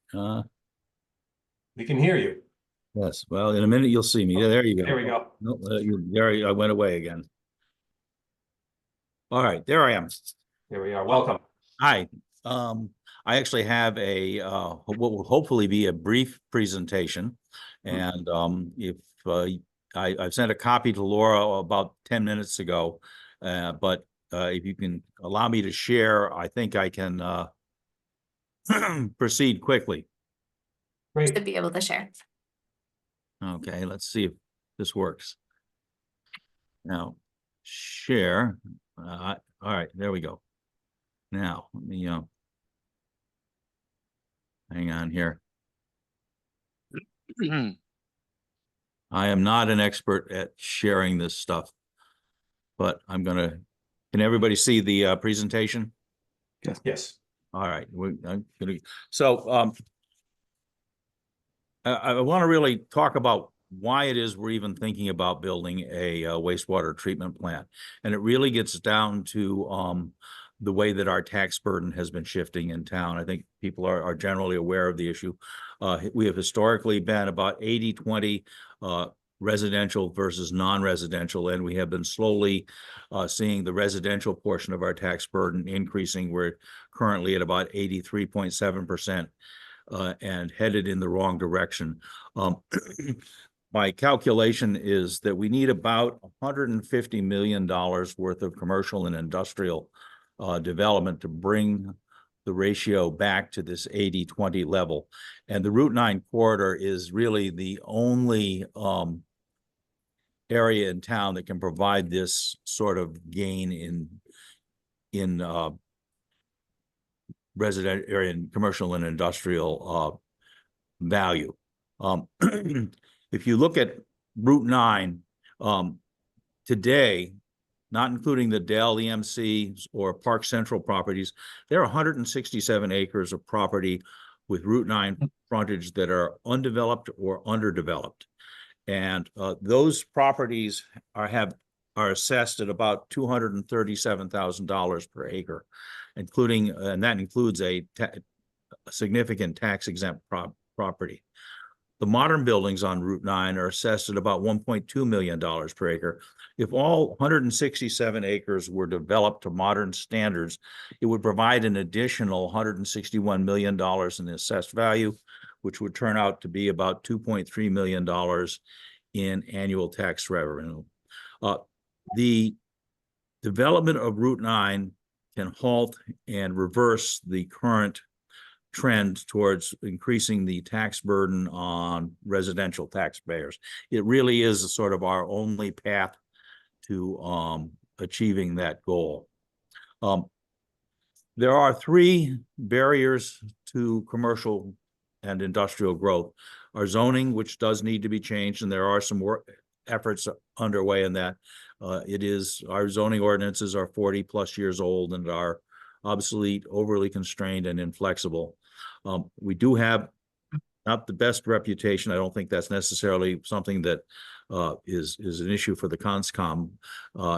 We can hear you. Yes, well, in a minute you'll see me. Yeah, there you go. There we go. No, I went away again. All right, there I am. There we are. Welcome. Hi, I actually have what will hopefully be a brief presentation. And if I've sent a copy to Laura about 10 minutes ago, but if you can allow me to share, I think I can proceed quickly. Great. To be able to share. Okay, let's see if this works. Now, share. All right, there we go. Now, let me hang on here. I am not an expert at sharing this stuff, but I'm gonna. Can everybody see the presentation? Yes. Yes. All right. So I want to really talk about why it is we're even thinking about building a wastewater treatment plant, and it really gets down to the way that our tax burden has been shifting in town. I think people are generally aware of the issue. We have historically been about 80-20 residential versus non-residential, and we have been slowly seeing the residential portion of our tax burden increasing. We're currently at about 83.7% and headed in the wrong direction. My calculation is that we need about $150 million worth of commercial and industrial development to bring the ratio back to this 80-20 level. And the Route 9 corridor is really the only area in town that can provide this sort of gain in resident area and commercial and industrial value. If you look at Route 9 today, not including the Dell EMC or Park Central properties, there are 167 acres of property with Route 9 frontage that are undeveloped or underdeveloped. And those properties are assessed at about $237,000 per acre, including, and that includes a significant tax exempt property. The modern buildings on Route 9 are assessed at about $1.2 million per acre. If all 167 acres were developed to modern standards, it would provide an additional $161 million in the assessed value, which would turn out to be about $2.3 million in annual tax revenue. The development of Route 9 can halt and reverse the current trend towards increasing the tax burden on residential taxpayers. It really is a sort of our only path to achieving that goal. There are three barriers to commercial and industrial growth. Our zoning, which does need to be changed, and there are some efforts underway in that. Our zoning ordinances are 40+ years old and are obsolete, overly constrained, and inflexible. We do have not the best reputation. I don't think that's necessarily something that is an issue for the CONSCOM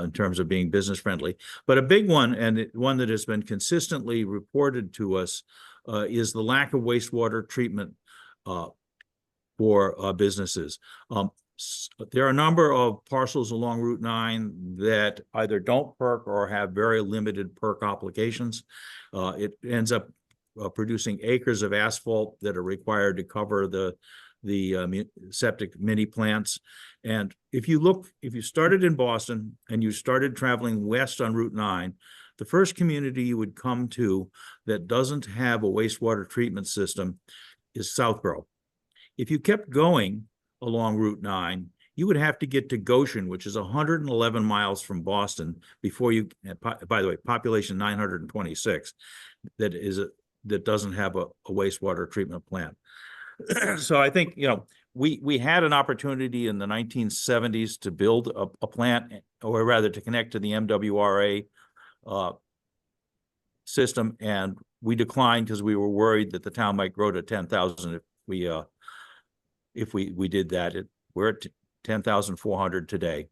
in terms of being business friendly. But a big one, and one that has been consistently reported to us, is the lack of wastewater treatment for businesses. There are a number of parcels along Route 9 that either don't perk or have very limited perk applications. It ends up producing acres of asphalt that are required to cover the septic mini plants. And if you started in Boston and you started traveling west on Route 9, the first community you would come to that doesn't have a wastewater treatment system is Southborough. If you kept going along Route 9, you would have to get to Goshen, which is 111 miles from Boston, before you, by the way, population 926, that doesn't have a wastewater treatment plant. So I think, we had an opportunity in the 1970s to build a plant, or rather to connect to the MWRA system, and we declined because we were worried that the town might grow to 10,000 if we did that. We're at 10,400 today.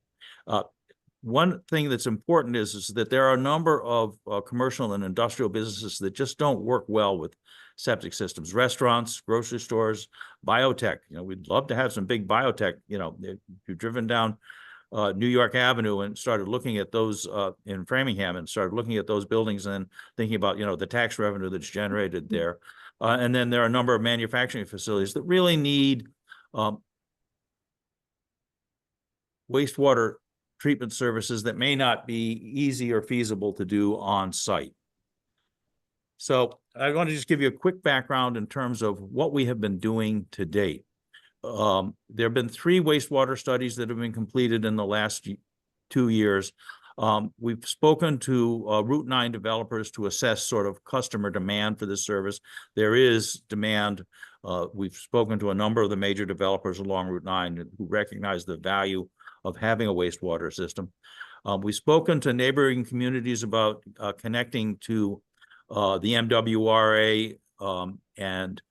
One thing that's important is that there are a number of commercial and industrial businesses that just don't work well with septic systems, restaurants, grocery stores, biotech. You know, we'd love to have some big biotech, you know, if you've driven down New York Avenue and started looking at those in Framingham and started looking at those buildings and thinking about, you know, the tax revenue that's generated there. And then there are a number of manufacturing facilities that really need wastewater treatment services that may not be easy or feasible to do on site. So I want to just give you a quick background in terms of what we have been doing to date. There have been 3 wastewater studies that have been completed in the last 2 years. We've spoken to Route 9 developers to assess sort of customer demand for this service. There is demand. We've spoken to a number of the major developers along Route 9 who recognize the value of having a wastewater system. We've spoken to neighboring communities about connecting to the MWRA, and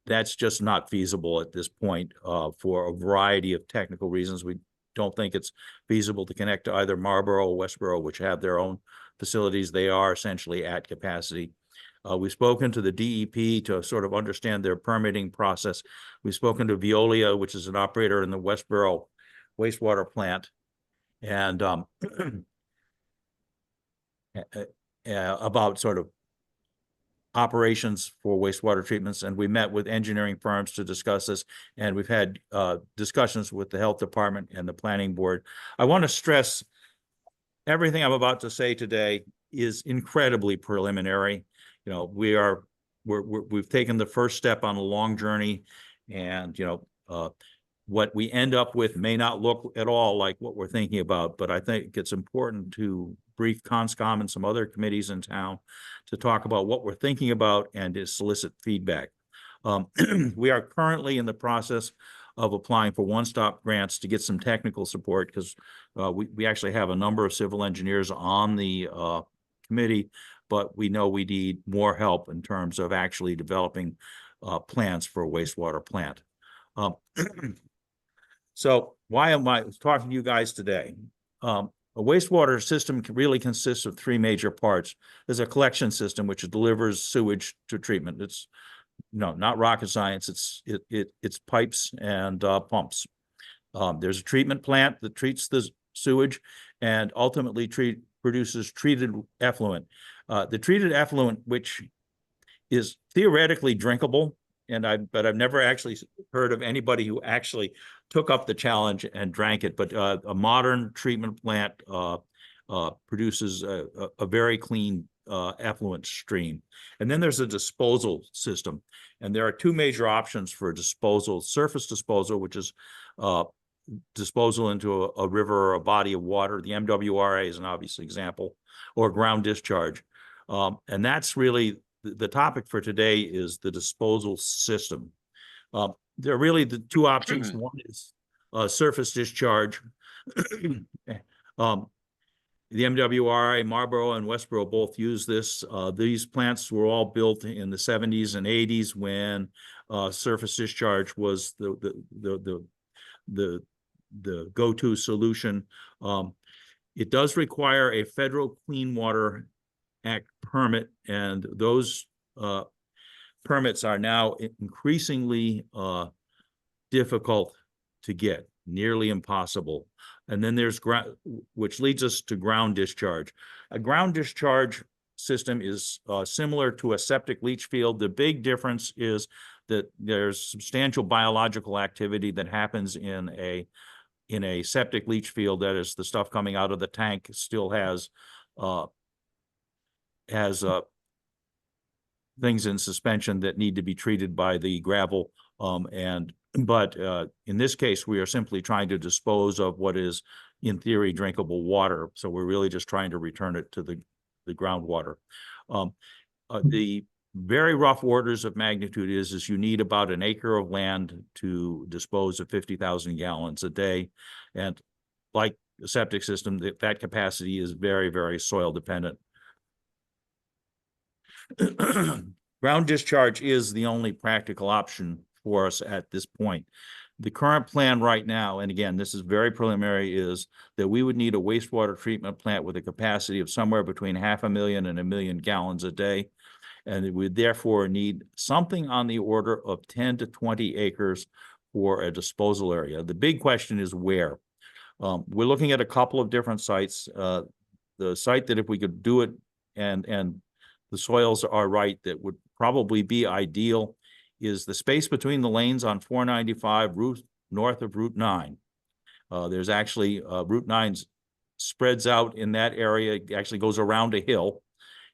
that's just not feasible at this point for a variety of technical reasons. We don't think it's feasible to connect to either Marlboro or Westboro, which have their own facilities. They are essentially at capacity. We've spoken to the DEP to sort of understand their permitting process. We've spoken to Veolia, which is an operator in the Westboro wastewater plant, and about sort of operations for wastewater treatments. And we met with engineering firms to discuss this, and we've had discussions with the health department and the planning board. I want to stress everything I'm about to say today is incredibly preliminary. You know, we've taken the first step on a long journey, and you know, what we end up with may not look at all like what we're thinking about, but I think it's important to brief CONSCOM and some other committees in town to talk about what we're thinking about and to solicit feedback. We are currently in the process of applying for one-stop grants to get some technical support, because we actually have a number of civil engineers on the committee, but we know we need more help in terms of actually developing plans for a wastewater plant. So why am I talking to you guys today? A wastewater system really consists of 3 major parts. There's a collection system, which delivers sewage to treatment. It's not rocket science. It's pipes and pumps. There's a treatment plant that treats the sewage and ultimately produces treated effluent. The treated effluent, which is theoretically drinkable, but I've never actually heard of anybody who actually took up the challenge and drank it. But a modern treatment plant produces a very clean effluent stream. And then there's a disposal system. And there are 2 major options for disposal: surface disposal, which is disposal into a river or a body of water. The MWRA is an obvious example, or ground discharge. And that's really the topic for today, is the disposal system. There are really the 2 options. One is surface discharge. The MWRA, Marlboro and Westboro both use this. These plants were all built in the 70s and 80s when surface discharge was the go-to solution. It does require a federal Clean Water Act permit, and those permits are now increasingly difficult to get, nearly impossible. And then there's which leads us to ground discharge. A ground discharge system is similar to a septic leach field. The big difference is that there's substantial biological activity that happens in a septic leach field. That is, the stuff coming out of the tank still has things in suspension that need to be treated by the gravel. But in this case, we are simply trying to dispose of what is, in theory, drinkable water. So we're really just trying to return it to the groundwater. The very rough orders of magnitude is you need about an acre of land to dispose of 50,000 gallons a day. And like the septic system, that capacity is very, very soil dependent. Ground discharge is the only practical option for us at this point. The current plan right now, and again, this is very preliminary, is that we would need a wastewater treatment plant with a capacity of somewhere between 500,000 and 1 million gallons a day. And we therefore need something on the order of 10 to 20 acres for a disposal area. The big question is where. We're looking at a couple of different sites. The site that if we could do it and the soils are right, that would probably be ideal is the space between the lanes on 495 north of Route 9. There's actually Route 9 spreads out in that area. It actually goes around a hill.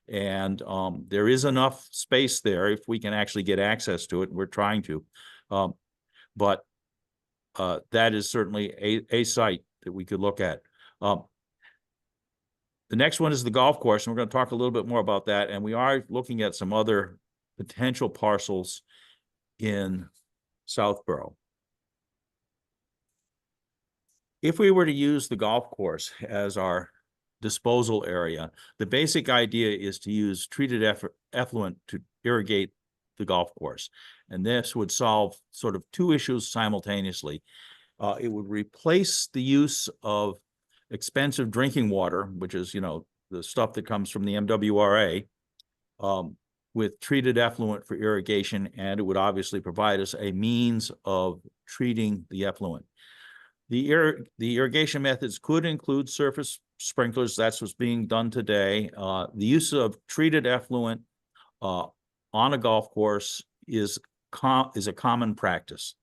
And there is enough space there if we can actually get access to it. We're trying to. But that is certainly a site that we could look at. The next one is the golf course, and we're going to talk a little bit more about that. And we are looking at some other potential parcels in Southborough. If we were to use the golf course as our disposal area, the basic idea is to use treated effluent to irrigate the golf course. And this would solve sort of two issues simultaneously. It would replace the use of expensive drinking water, which is, you know, the stuff that comes from the MWRA, with treated effluent for irrigation, and it would obviously provide us a means of treating the effluent. The irrigation methods could include surface sprinklers. That's what's being done today. The use of treated effluent on a golf course is a common practice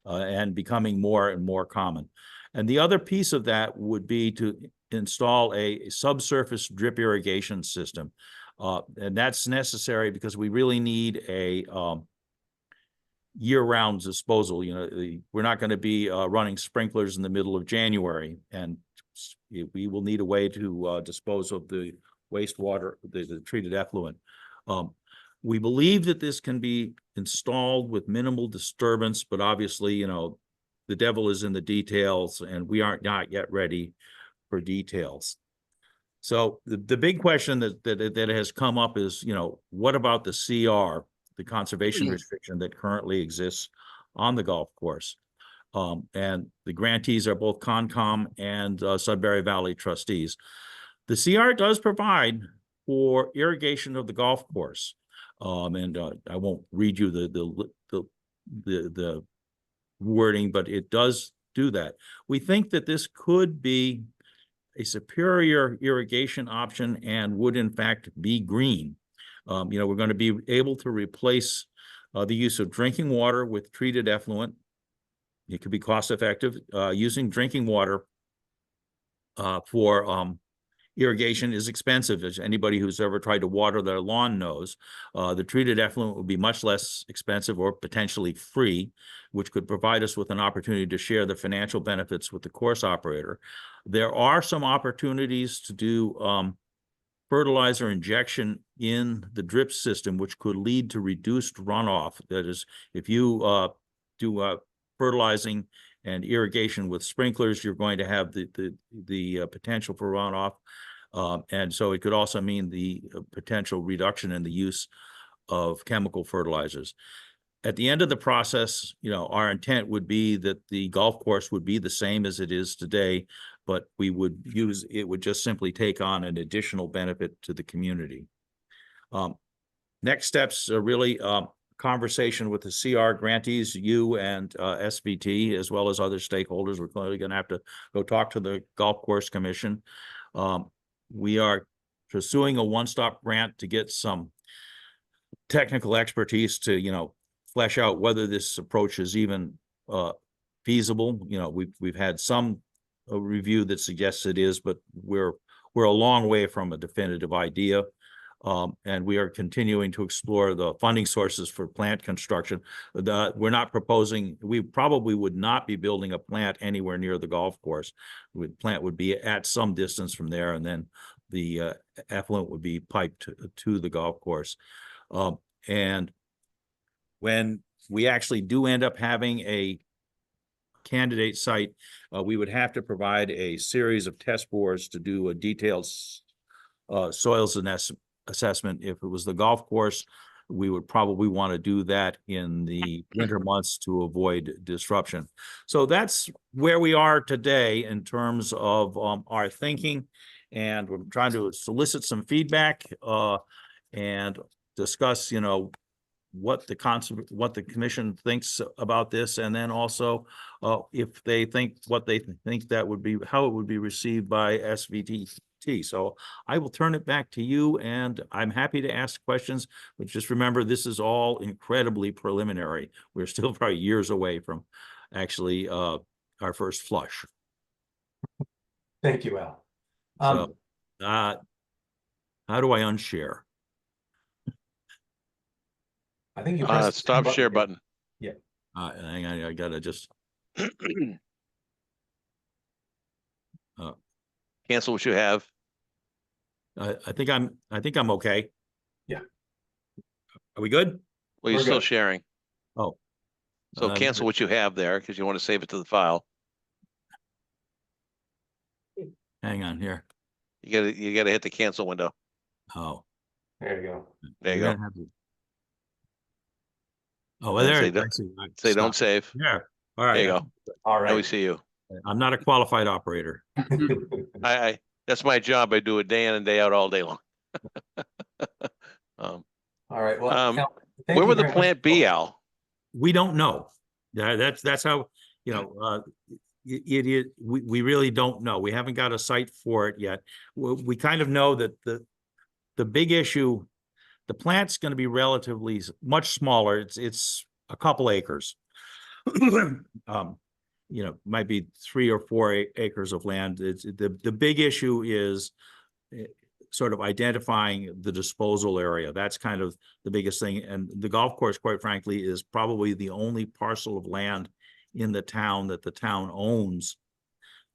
and becoming more and more common. And the other piece of that would be to install a subsurface drip irrigation system. And that's necessary because we really need a year-round disposal. You know, we're not going to be running sprinklers in the middle of January, and we will need a way to dispose of the wastewater, the treated effluent. We believe that this can be installed with minimal disturbance, but obviously, you know, the devil is in the details, and we aren't not yet ready for details. So the big question that has come up is, you know, what about the CR, the conservation restriction that currently exists on the golf course? And the grantees are both Concom and Sudbury Valley trustees. The CR does provide for irrigation of the golf course. And I won't read you the wording, but it does do that. We think that this could be a superior irrigation option and would in fact be green. You know, we're going to be able to replace the use of drinking water with treated effluent. It could be cost effective. Using drinking water for irrigation is expensive, as anybody who's ever tried to water their lawn knows. The treated effluent would be much less expensive or potentially free, which could provide us with an opportunity to share the financial benefits with the course operator. There are some opportunities to do fertilizer injection in the drip system, which could lead to reduced runoff. That is, if you do fertilizing and irrigation with sprinklers, you're going to have the potential for runoff. And so it could also mean the potential reduction in the use of chemical fertilizers. At the end of the process, you know, our intent would be that the golf course would be the same as it is today, but we would use, it would just simply take on an additional benefit to the community. Next steps are really conversation with the CR grantees, you and SVT, as well as other stakeholders. We're clearly going to have to go talk to the Golf Course Commission. We are pursuing a one-stop grant to get some technical expertise to, you know, flesh out whether this approach is even feasible. You know, we've had some review that suggests it is, but we're a long way from a definitive idea. And we are continuing to explore the funding sources for plant construction. We're not proposing, we probably would not be building a plant anywhere near the golf course. The plant would be at some distance from there, and then the effluent would be piped to the golf course. And when we actually do end up having a candidate site, we would have to provide a series of test bores to do a detailed soils and assessment. If it was the golf course, we would probably want to do that in the winter months to avoid disruption. So that's where we are today in terms of our thinking, and we're trying to solicit some feedback and discuss, you know, what the commission thinks about this, and then also if they think what they think that would be, how it would be received by SVT. So I will turn it back to you, and I'm happy to ask questions, but just remember, this is all incredibly preliminary. We're still probably years away from actually our first flush. Thank you, Al. So how do I unshare? I think you press the Stop send share button. button. Yeah. Hang on, I gotta just Cancel what you have. I think I'm okay. Yeah. Are we good? Well, you're We're still good. sharing. Oh. So cancel what you have there because you want to save it to the file. Hang on here. You gotta hit the cancel window. Oh. There you go. There you We're go. gonna have to- Oh, well, And there say it don't- is. I see. Say don't Stop. save. Yeah. All right. There you go. All Now we right. see you. I'm not a qualified operator. I that's my job. I do it day in and day out all day long. All right. Well, Um, Al, thank Where you would the very much. plant be, Al? We don't know. That's how, you know, we really don't know. We haven't got a site for it yet. We kind of know that the big issue, the plant's going to be relatively much smaller. It's a couple acres. You know, might be 3 or 4 acres of land. It's the big issue is sort of identifying the disposal area. That's kind of the biggest thing. And the golf course, quite frankly, is probably the only parcel of land in the town that the town owns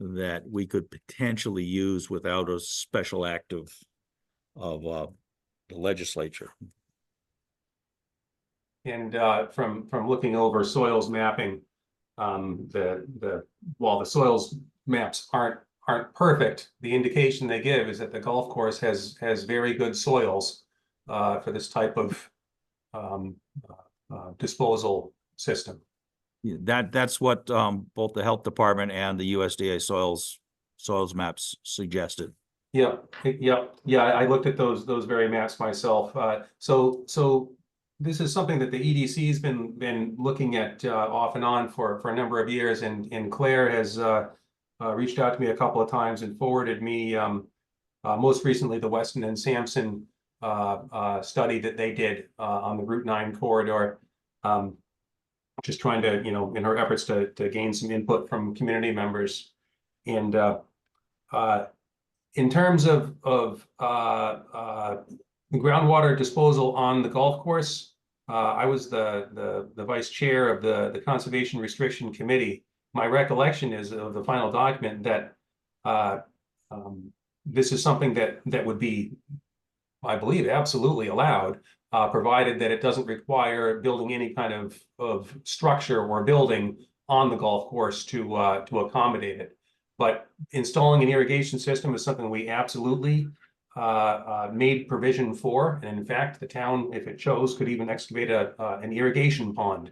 that we could potentially use without a special act of the legislature. And from looking over soils mapping, while the soils maps aren't perfect, the indication they give is that the golf course has very good soils for this type of disposal system. That's what both the health department and the USDA soils maps suggested. Yeah, I looked at those very maps myself. So this is something that the EDC has been looking at off and on for a number of years, and Claire has reached out to me a couple of times and forwarded me most recently the Weston and Sampson study that they did on the Route 9 corridor. Just trying to, you know, in her efforts to gain some input from community members. And in terms of groundwater disposal on the golf course, I was the vice chair of the Conservation Restriction Committee. My recollection is of the final document that this is something that would be, I believe, absolutely allowed, provided that it doesn't require building any kind of structure or building on the golf course to accommodate it. But installing an irrigation system is something we absolutely made provision for. And in fact, the town, if it chose, could even excavate an irrigation pond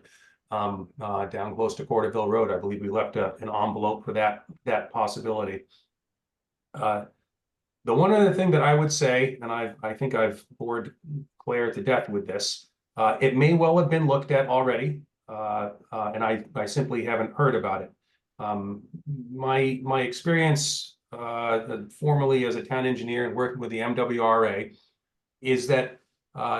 down close to Corderville Road. I believe we left an envelope for that possibility. The one other thing that I would say, and I think I've bored Claire to death with this, it may well have been looked at already, and I simply haven't heard about it. My experience formerly as a town engineer and working with the MWRA is that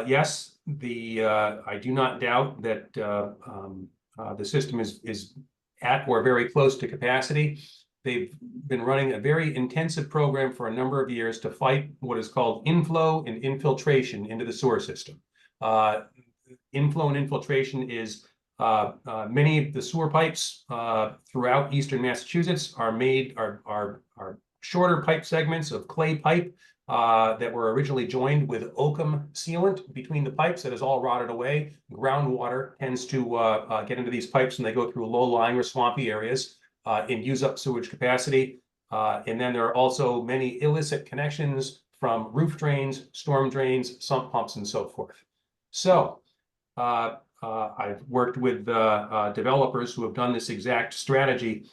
yes, I do not doubt that the system is at or very close to capacity. They've been running a very intensive program for a number of years to fight what is called inflow and infiltration into the sewer system. Inflow and infiltration is many of the sewer pipes throughout eastern Massachusetts are shorter pipe segments of clay pipe that were originally joined with oakum sealant between the pipes that is all rotted away. Groundwater tends to get into these pipes when they go through low-lying or swampy areas and use up sewage capacity. And then there are also many illicit connections from roof drains, storm drains, sump pumps, and so forth. So I've worked with developers who have done this exact strategy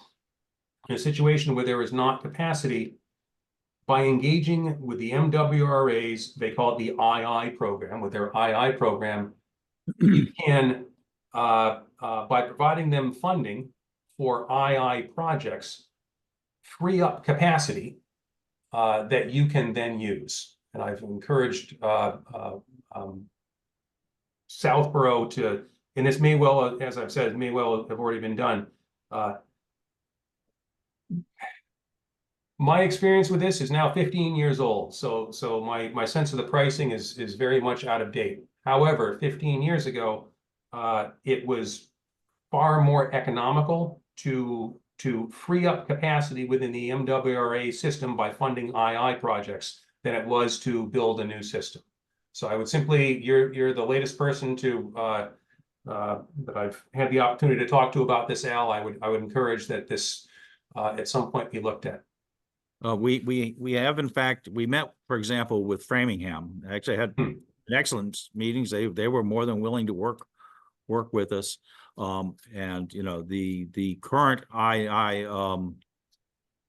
in a situation where there is not capacity, by engaging with the MWRA's, they call it the II program, with their II program, you can, by providing them funding for II projects, free up capacity that you can then use. And I've encouraged Southborough to, and this may well, as I've said, may well have already been done. My experience with this is now 15 years old, so my sense of the pricing is very much out of date. However, 15 years ago, it was far more economical to free up capacity within the MWRA system by funding II projects than it was to build a new system. So I would simply, you're the latest person to that I've had the opportunity to talk to about this, Al. I would encourage that this at some point be looked at. We have, in fact, we met, for example, with Framingham. I actually had an excellent meetings. They were more than willing to work with us. And you know, the current II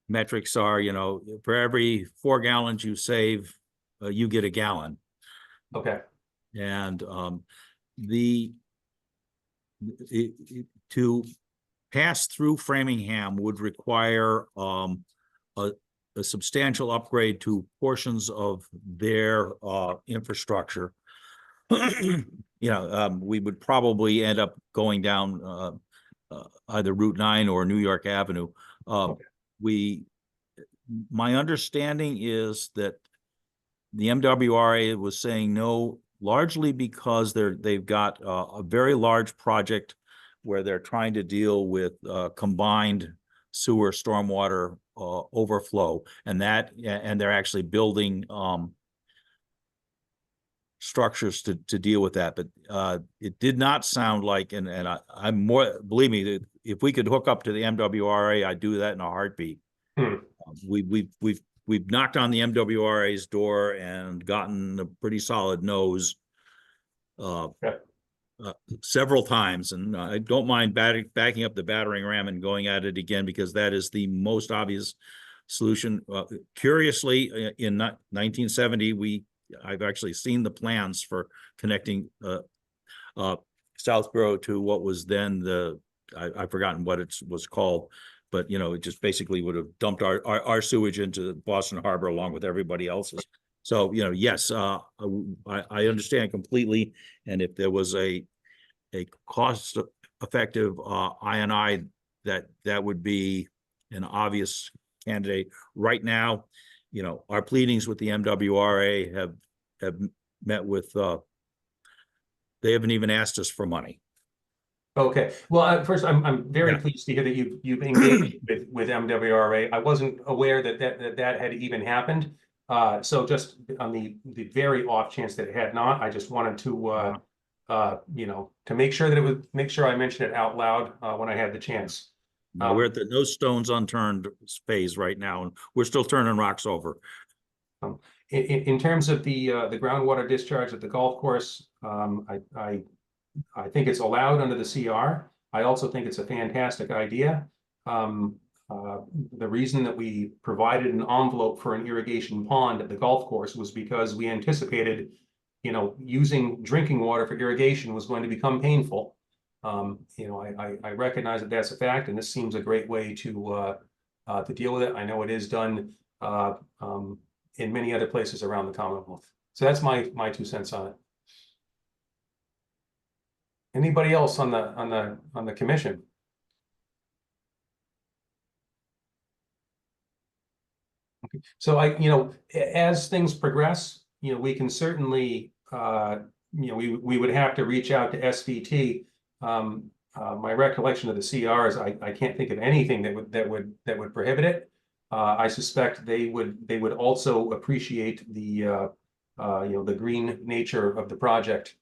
metrics are, you know, for every 4 gallons you save, you get a gallon. Okay. And to pass through Framingham would require a substantial upgrade to portions of their infrastructure. You know, we would probably end up going down either Route 9 or New York Avenue. My understanding is that the MWRA was saying no, largely because they've got a very large project where they're trying to deal with combined sewer stormwater overflow, and they're actually building structures to deal with that. But it did not sound like, and I'm more, believe me, that if we could hook up to the MWRA, I'd do that in a heartbeat. We've knocked on the MWRA's door and gotten a pretty solid nose several times, and I don't mind backing up the battering ram and going at it again, because that is the most obvious solution. Curiously, in 1970, I've actually seen the plans for connecting Southborough to what was then I've forgotten what it was called, but you know, it just basically would have dumped our sewage into Boston Harbor along with everybody else's. So, you know, yes, I understand completely. And if there was a cost-effective I&I, that would be an obvious candidate. Right now, you know, our pleadings with the MWRA have met with, they haven't even asked us for money. Okay. Well, first, I'm very pleased to hear that you've engaged with MWRA. I wasn't aware that had even happened. So just on the very off chance that it had not, I just wanted to you know, to make sure that make sure I mentioned it out loud when I had the chance. We're at the no stones unturned phase right now, and we're still turning rocks over. In terms of the groundwater discharge at the golf course, I think it's allowed under the CR. I also think it's a fantastic idea. The reason that we provided an envelope for an irrigation pond at the golf course was because we anticipated, you know, using drinking water for irrigation was going to become painful. You know, I recognize that that's a fact, and this seems a great way to deal with it. I know it is done in many other places around the Commonwealth. So that's my 2 cents on it. Anybody else on the commission? Okay. So you know, as things progress, you know, we can certainly, you know, we would have to reach out to SVT. My recollection of the CR is I can't think of anything that would prohibit it. I suspect they would also appreciate the you know, the green nature of the project.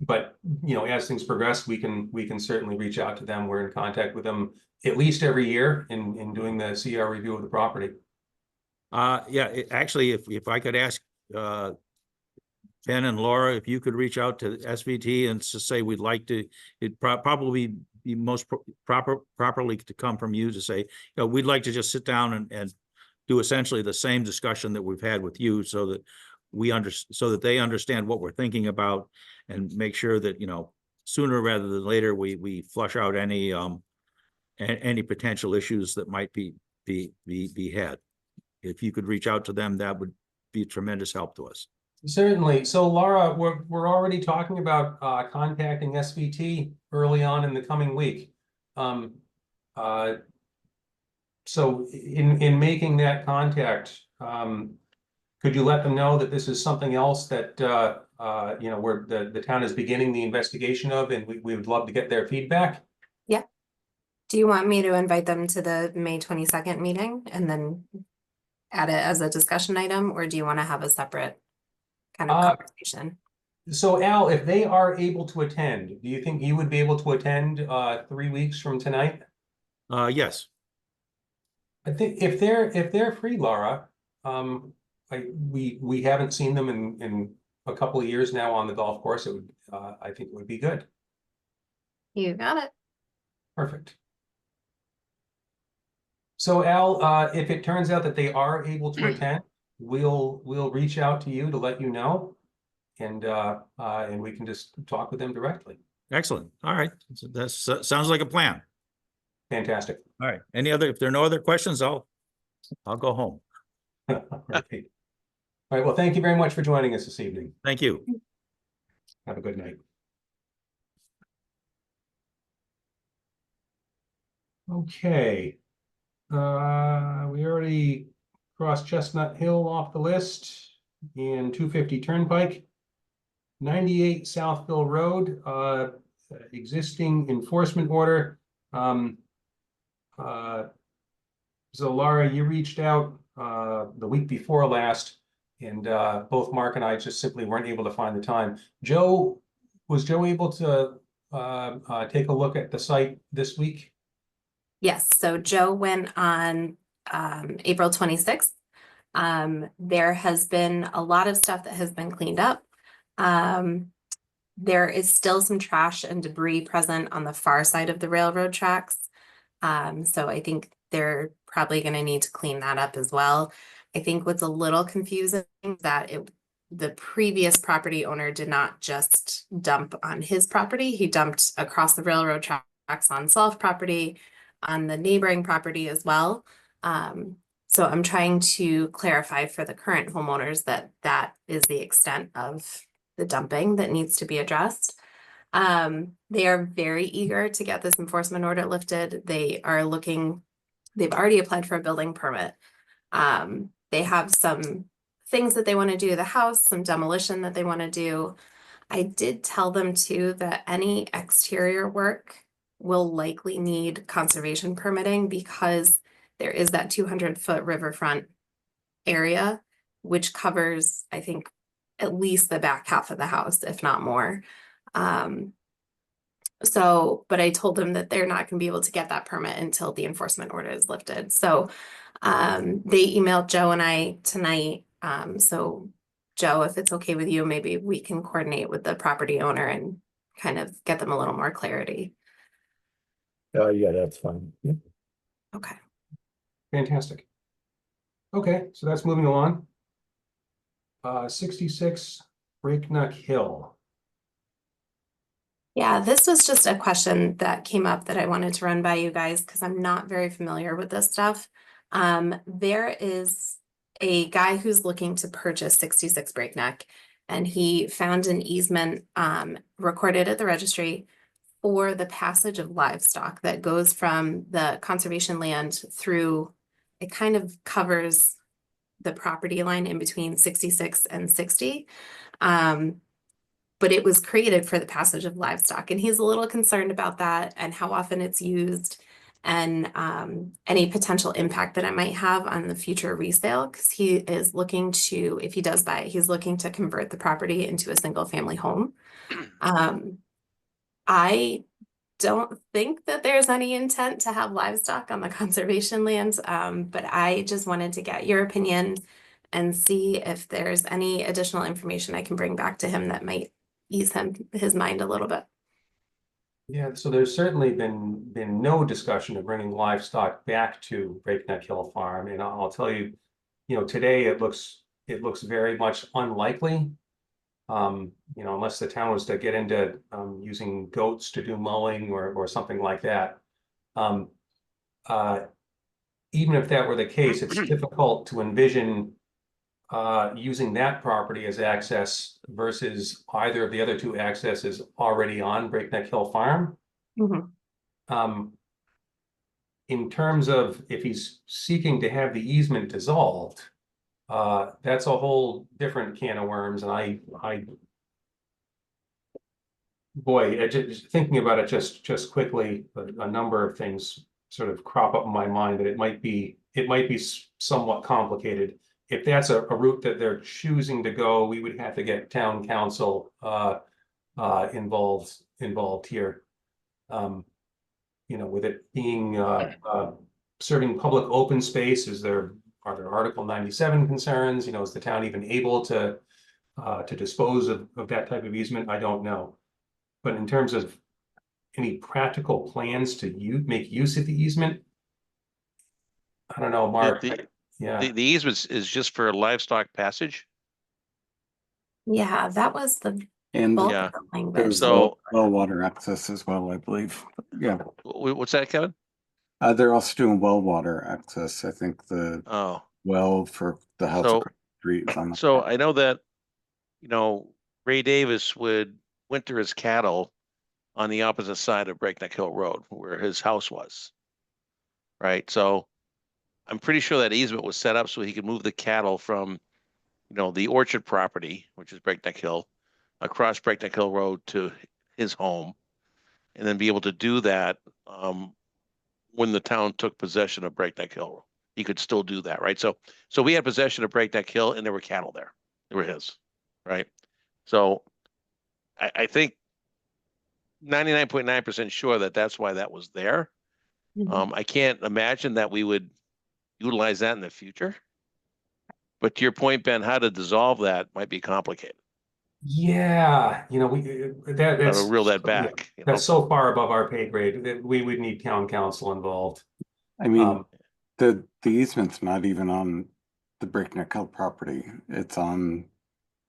But you know, as things progress, we can certainly reach out to them. We're in contact with them at least every year in doing the CR review of the property. Yeah, actually, if I could ask Ben and Laura, if you could reach out to SVT and to say we'd like to, it probably be most properly to come from you to say, you know, we'd like to just sit down and do essentially the same discussion that we've had with you so that so that they understand what we're thinking about and make sure that, you know, sooner rather than later, we flush out any potential issues that might be had. If you could reach out to them, that would be a tremendous help to us. Certainly. So Laura, we're already talking about contacting SVT early on in the coming week. So in making that contact, could you let them know that this is something else that you know, where the town is beginning the investigation of, and we would love to get their feedback? Yeah. Do you want me to invite them to the May 22nd meeting and then add it as a discussion item, or do you want to have a separate kind of conversation? So Al, if they are able to attend, do you think you would be able to attend 3 weeks from tonight? Yes. I think if they're free, Laura, we haven't seen them in a couple of years now on the golf course. It would I think it would be good. You got it. Perfect. So Al, if it turns out that they are able to attend, we'll reach out to you to let you know, and we can just talk with them directly. Excellent. All right. So that sounds like a plan. Fantastic. All right. If there are no other questions, I'll go home. Right. All right. Well, thank you very much for joining us this evening. Thank you. Have a good night. Okay. We already crossed Chestnut Hill off the list, and 250 Turnpike. 98 Southville Road, existing enforcement order. So Laura, you reached out the week before last, and both Mark and I just simply weren't able to find the time. Was Joe able to take a look at the site this week? Yes, so Joe went on April 26th. There has been a lot of stuff that has been cleaned up. There is still some trash and debris present on the far side of the railroad tracks. So I think they're probably going to need to clean that up as well. I think what's a little confusing is that the previous property owner did not just dump on his property. He dumped across the railroad tracks on Self property, on the neighboring property as well. So I'm trying to clarify for the current homeowners that that is the extent of the dumping that needs to be addressed. They are very eager to get this enforcement order lifted. They've already applied for a building permit. They have some things that they want to do to the house, some demolition that they want to do. I did tell them too that any exterior work will likely need conservation permitting because there is that 200-foot riverfront area, which covers, I think, at least the back half of the house, if not more. But I told them that they're not going to be able to get that permit until the enforcement order is lifted. So they emailed Joe and I tonight. So Joe, if it's okay with you, maybe we can coordinate with the property owner and kind of get them a little more clarity. Yeah, that's fine. Yep. Okay. Fantastic. Okay, so that's moving along. 66 Breakneck Hill. Yeah, this was just a question that came up that I wanted to run by you guys because I'm not very familiar with this stuff. There is a guy who's looking to purchase 66 Breakneck, and he found an easement recorded at the registry for the passage of livestock that goes from the conservation land through. It kind of covers the property line in between 66 and 60. But it was created for the passage of livestock, and he's a little concerned about that and how often it's used and any potential impact that it might have on the future resale, because he is looking to, if he does buy it, he's looking to convert the property into a single family home. I don't think that there's any intent to have livestock on the conservation lands, but I just wanted to get your opinion and see if there's any additional information I can bring back to him that might ease his mind a little bit. Yeah, so there's certainly been no discussion of bringing livestock back to Breakneck Hill Farm, and I'll tell you, today it looks very much unlikely. Unless the town was to get into using goats to do mowing or something like that. Um, Even if that were the case, it's difficult to envision using that property as access versus either of the other two accesses already on Breakneck Hill Farm. Um, in terms of if he's seeking to have the easement dissolved, that's a whole different can of worms, and boy, just thinking about it just quickly, a number of things sort of crop up in my mind that it might be somewhat complicated. If that's a route that they're choosing to go, we would have to get town council involved here. With it being serving public open space, are there Article 97 concerns? Is the town even able to dispose of that type of easement? I don't know. But in terms of any practical plans to make use of the easement, I don't know, Mark. Yeah. The easement is just for livestock passage. Yeah, that was the And bulk Yeah. of the language. there's So- well water access as well, I believe. Yeah. What's that, Kevin? They're also doing well water access. I think the Oh, well for the house So- across the street is on the. so I know that, Ray Davis would winter his cattle on the opposite side of Breakneck Hill Road, where his house was. Right, so I'm pretty sure that easement was set up so he could move the cattle from, the orchard property, which is Breakneck Hill, across Breakneck Hill Road to his home, and then be able to do that when the town took possession of Breakneck Hill. He could still do that, right? So we had possession of Breakneck Hill, and there were cattle there. They were his, right? So I think 99.9% sure that that's why that was there. I can't imagine that we would utilize that in the future. But to your point, Ben, how to dissolve that might be complicated. Yeah, How that's to reel that back. That's so far above our pay grade that we would need town council involved. I mean, the easement's not even on the Breakneck Hill property. It's on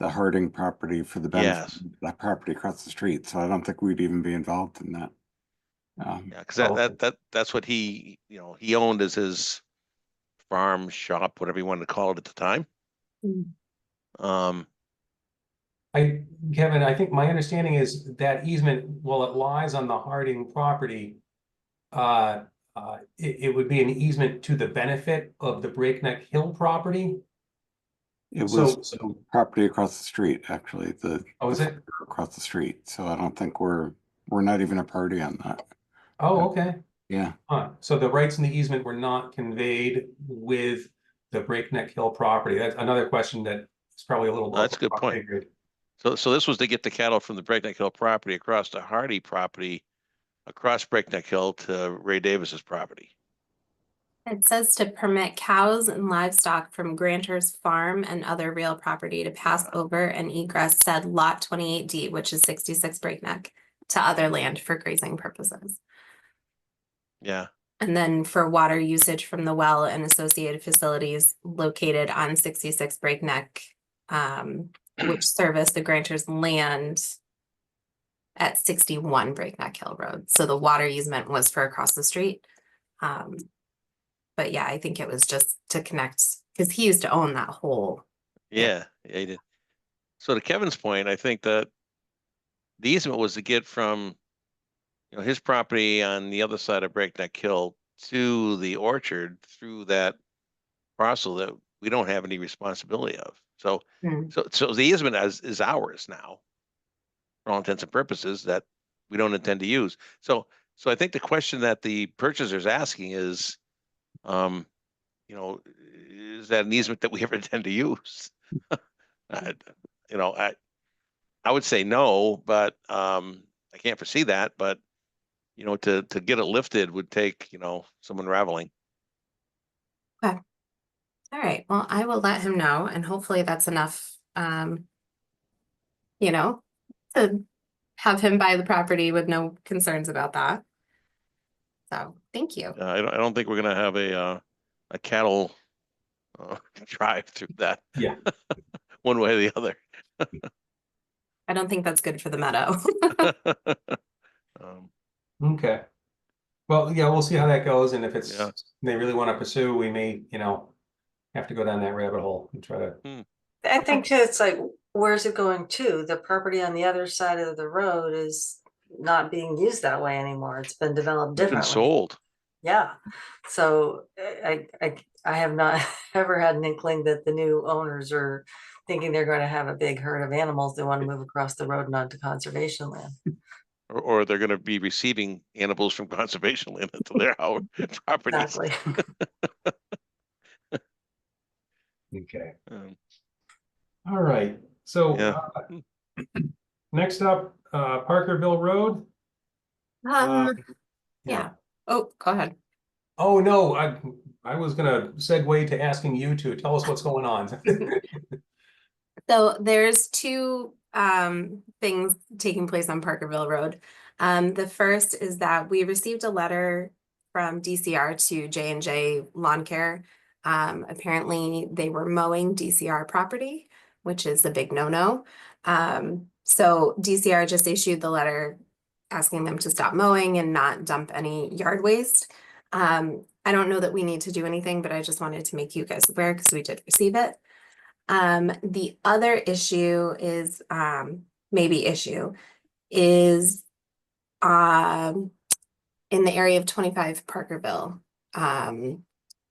the Harding property for the benefit of that property across the street. So I don't think we'd even be involved in that. Yeah, because that's what he owned as his farm, shop, whatever you wanted to call it at the time. Kevin, I think my understanding is that easement, while it lies on the Harding property, it would be an easement to the benefit of the Breakneck Hill property. It was property across the street, actually. Oh, is it? Across the street. So I don't think we're not even a party on that. Oh, okay. Yeah. So the rights in the easement were not conveyed with the Breakneck Hill property. That's another question that is probably a little. That's a good point. So this was to get the cattle from the Breakneck Hill property across the Hardy property, across Breakneck Hill to Ray Davis's property. It says to permit cows and livestock from Granter's farm and other real property to pass over and egress said lot 28D, which is 66 Breakneck, to other land for grazing purposes. Yeah. And then for water usage from the well and associated facilities located on 66 Breakneck, which service the Granter's land at 61 Breakneck Hill Road. So the water easement was for across the street. But yeah, I think it was just to connect, because he used to own that whole. Yeah, he did. So to Kevin's point, I think that the easement was to get from, his property on the other side of Breakneck Hill to the orchard through that parcel that we don't have any responsibility of. So the easement is ours now, for all intents and purposes, that we don't intend to use. So I think the question that the purchaser is asking is, is that an easement that we ever intend to use? I would say no, but I can't foresee that. But to get it lifted would take some unraveling. Okay. All right. Well, I will let him know, and hopefully that's enough. To have him buy the property with no concerns about that. So, thank you. I don't think we're gonna have a cattle drive through that. Yeah. One way or the other. I don't think that's good for the meadow. Okay. Well, yeah, we'll see how that goes, and if it's, Yeah. they really want to pursue, we may, have to go down that rabbit hole and try to. I think too, it's like, where's it going to? The property on the other side of the road is not being used that way anymore. It's been developed It's been differently. sold. Yeah, so I have not ever had an inkling that the new owners are thinking they're going to have a big herd of animals they want to move across the road and onto conservation land. Or they're gonna be receiving animals from conservation land into their properties. Exactly. Okay. Um, All right. So Yeah. next up, Parkerville Road. Yeah. Oh, go ahead. Oh, no, I was gonna segue to asking you to tell us what's going on. So there's two things taking place on Parkerville Road. The first is that we received a letter from DCR to J&J Lawn Care. Apparently they were mowing DCR property, which is a big no-no. So DCR just issued the letter asking them to stop mowing and not dump any yard waste. I don't know that we need to do anything, but I just wanted to make you guys aware because we did receive it. The other issue is, in the area of 25 Parkerville.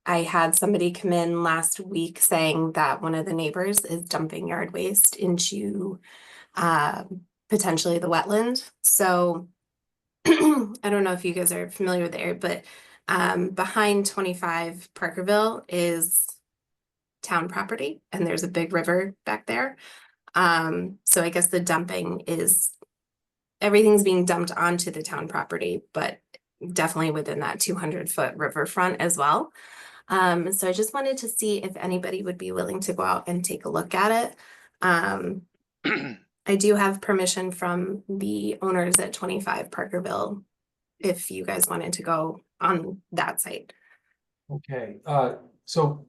I had somebody come in last week saying that one of the neighbors is dumping yard waste into potentially the wetland. So I don't know if you guys are familiar with the area, but behind 25 Parkerville is town property and there's a big river back there. So I guess the dumping is, everything's being dumped onto the town property, but definitely within that 200-foot riverfront as well. So I just wanted to see if anybody would be willing to go out and take a look at it. I do have permission from the owners at 25 Parkerville if you guys wanted to go on that site. Okay, so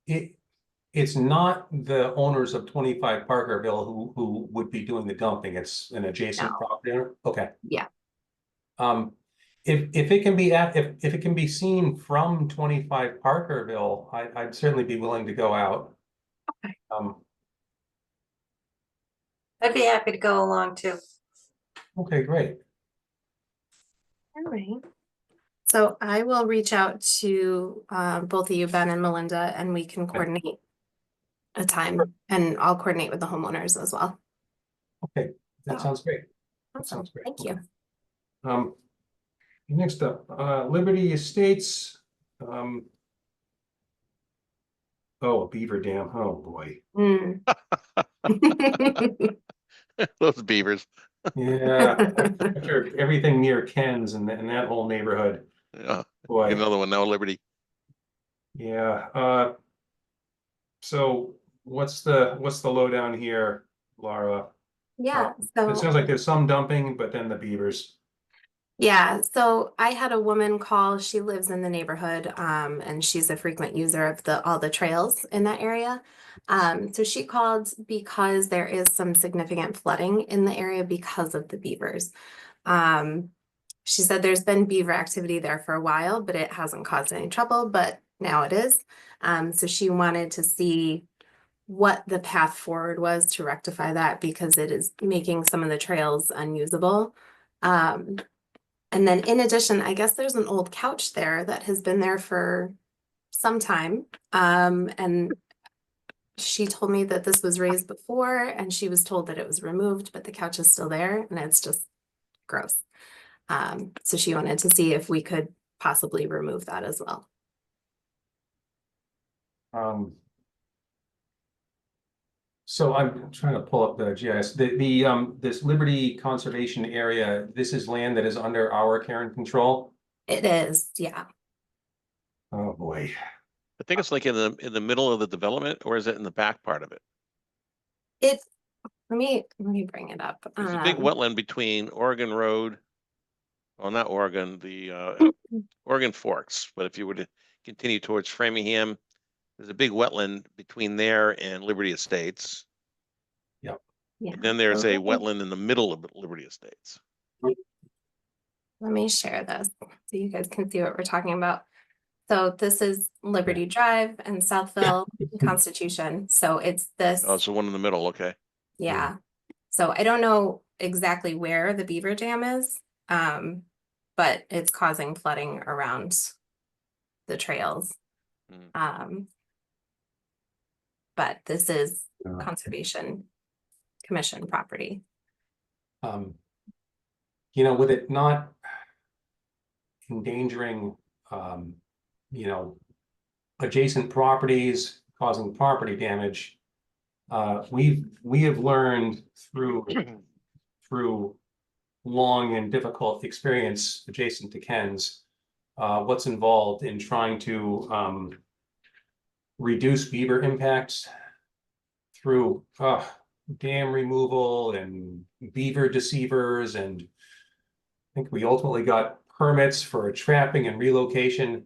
it's not the owners of 25 Parkerville who would be doing the dumping, it's an adjacent No. property owner? Okay. Yeah. If it can be if it can be seen from 25 Parkerville, I'd certainly be willing to go out. Okay. I'd be happy to go along too. Okay, great. All right. So I will reach out to both of you, Ben and Melinda, and we can coordinate a time, and I'll coordinate with the homeowners as well. Okay, that sounds great. That Awesome. sounds great. Thank you. Next up, Liberty Estates. Oh, a beaver dam. Oh, boy. Those beavers. Yeah, after everything near Ken's and that whole neighborhood. Yeah. Boy. Get another one now, Liberty. Yeah, so what's the lowdown here, Laura? Yeah, It so sounds like there's some dumping, but then the beavers. yeah, so I had a woman call, she lives in the neighborhood, and she's a frequent user of all the trails in that area. So she called because there is some significant flooding in the area because of the beavers. She said there's been beaver activity there for a while, but it hasn't caused any trouble, but now it is. So she wanted to see what the path forward was to rectify that because it is making some of the trails unusable. And then in addition, I guess there's an old couch there that has been there for some time. And she told me that this was raised before and she was told that it was removed, but the couch is still there and it's just gross. So she wanted to see if we could possibly remove that as well. So I'm trying to pull up the GIS. This Liberty Conservation Area, this is land that is under our care and control. It is, yeah. Oh, boy. I think it's like in the middle of the development, or is it in the back part of it? let me bring it up. There's a big Um, wetland between Oregon Road. Well, not Oregon, the Oregon Forks, but if you were to continue towards Framingham, there's a big wetland between there and Liberty Estates. Yep. Yeah. And then there's So a let me- wetland in the middle of Liberty Estates. Let me share this so you guys can see what we're talking about. So this is Liberty Drive and Southville Constitution. So it's this, Oh, it's the one in the middle, okay. yeah. So I don't know exactly where the beaver dam is, but it's causing flooding around the trails. But this is Conservation Commission property. You know, with it not endangering, you know, adjacent properties, causing property damage, we have learned through long and difficult experience adjacent to Ken's, what's involved in trying to reduce beaver impacts through dam removal and beaver deceivers, and I think we ultimately got permits for trapping and relocation.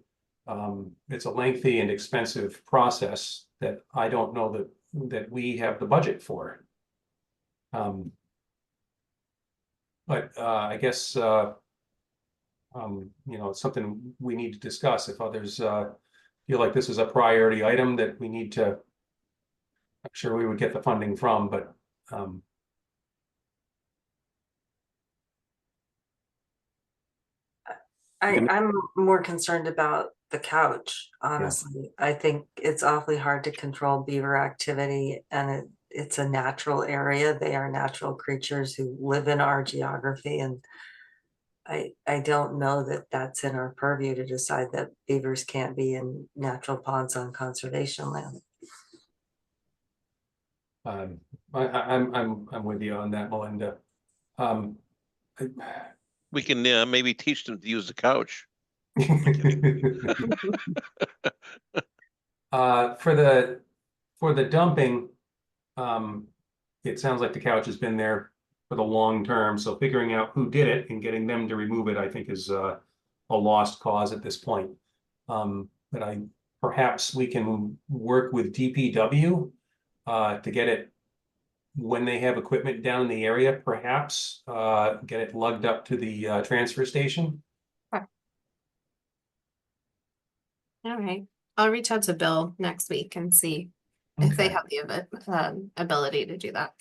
It's a lengthy and expensive process that I don't know that we have the budget for. But I guess you know, it's something we need to discuss if others feel like this is a priority item that we need to. I'm sure we would get the funding from, but I'm more concerned about the couch, honestly. I think it's awfully hard to control beaver activity, and it's a natural area. They are natural creatures who live in our geography, and I don't know that that's in our purview to decide that beavers can't be in natural ponds on conservation land. I'm with you on that, Melinda. We can maybe teach them to use the couch. For the dumping, it sounds like the couch has been there for the long term, so figuring out who did it and getting them to remove it, I think is a lost cause at this point. But perhaps we can work with DPW to get it, when they have equipment down in the area, perhaps get it lugged up to the transfer station. All right, I'll reach out to Bill next week and see if they Okay. have the ability to do that.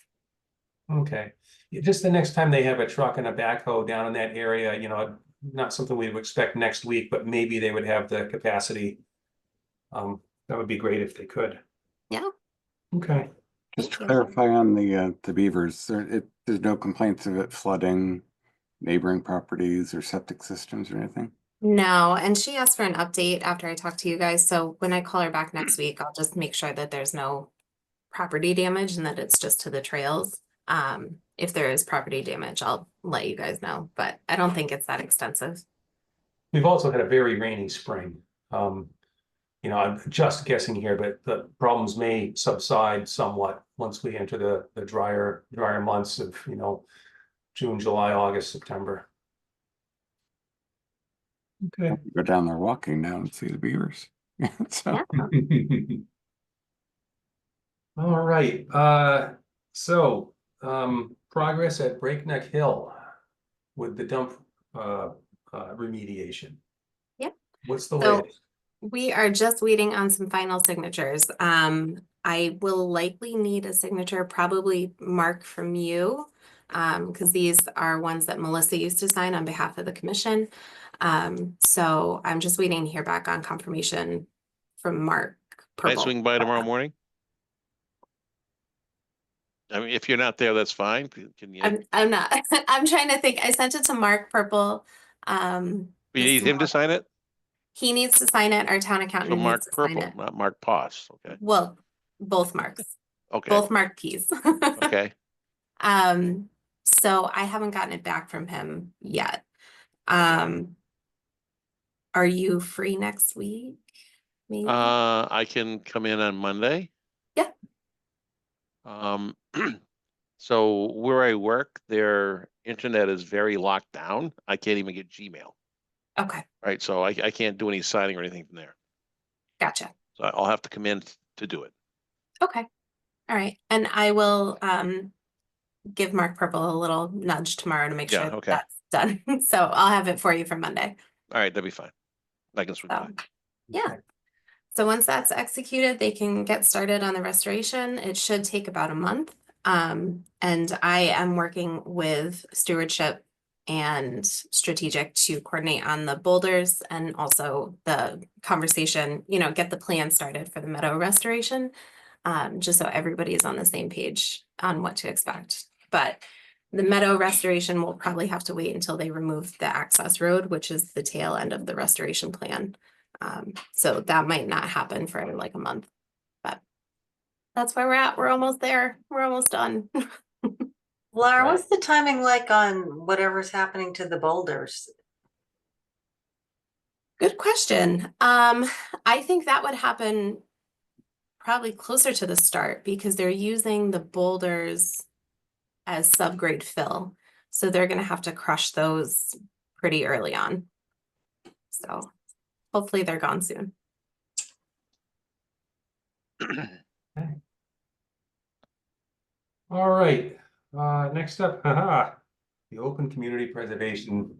Okay, just the next time they have a truck and a backhoe down in that area, you know, not something we would expect next week, but maybe they would have the capacity. That would be great if they could. Yeah. Okay. Just to clarify on the beavers, there's no complaints of it flooding neighboring properties or septic systems or anything? No, and she asked for an update after I talked to you guys, so when I call her back next week, I'll just make sure that there's no property damage and that it's just to the trails. If there is property damage, I'll let you guys know, but I don't think it's that extensive. We've also had a very rainy spring. You know, I'm just guessing here, but the problems may subside somewhat once we enter the drier months of, you know, June, July, August, September. Okay. Go down there walking now and see the beavers. So. All right, so progress at Breakneck Hill with the dump remediation. Yep. What's the So latest? we are just waiting on some final signatures. I will likely need a signature, probably Mark from you, because these are ones that Melissa used to sign on behalf of the commission. So I'm just waiting to hear back on confirmation from Mark. Can I Purple. swing by tomorrow morning? I mean, if you're not there, that's fine. Can you? I'm not. I'm trying to think. I sent it to Mark Purple. You this need him to morning. sign it? He needs to sign it. Our town So accountant Mark needs to sign Purple, it. not Mark Poss, okay, Well, both Marks, okay, both Mark P's. okay. So I haven't gotten it back from him yet. Are you free next week? Maybe? I can come in on Monday. Yeah. So where I work, their internet is very locked down. I can't even get Gmail, Okay, right? So I can't do any signing or anything from there. gotcha. So I'll have to come in to do it. Okay. All right. And I will give Mark Purple a little nudge tomorrow to make Yeah, sure okay. that's done. So I'll have it for you for Monday. All right, that'd be fine. I can swing by. Yeah. So once that's executed, they can get started on the restoration. It should take about a month. And I am working with stewardship and strategic to coordinate on the boulders and also the conversation, get the plan started for the meadow restoration. Just so everybody is on the same page on what to expect. But the meadow restoration will probably have to wait until they remove the access road, which is the tail end of the restoration plan. So that might not happen for like a month, but that's where we're at. We're almost there. We're almost done. Laura, what's the timing like on whatever's happening to the boulders? Good question. I think that would happen probably closer to the start because they're using the boulders as subgrade fill. So they're going to have to crush those pretty early on. So hopefully they're gone soon. All right, next up, the open community preservation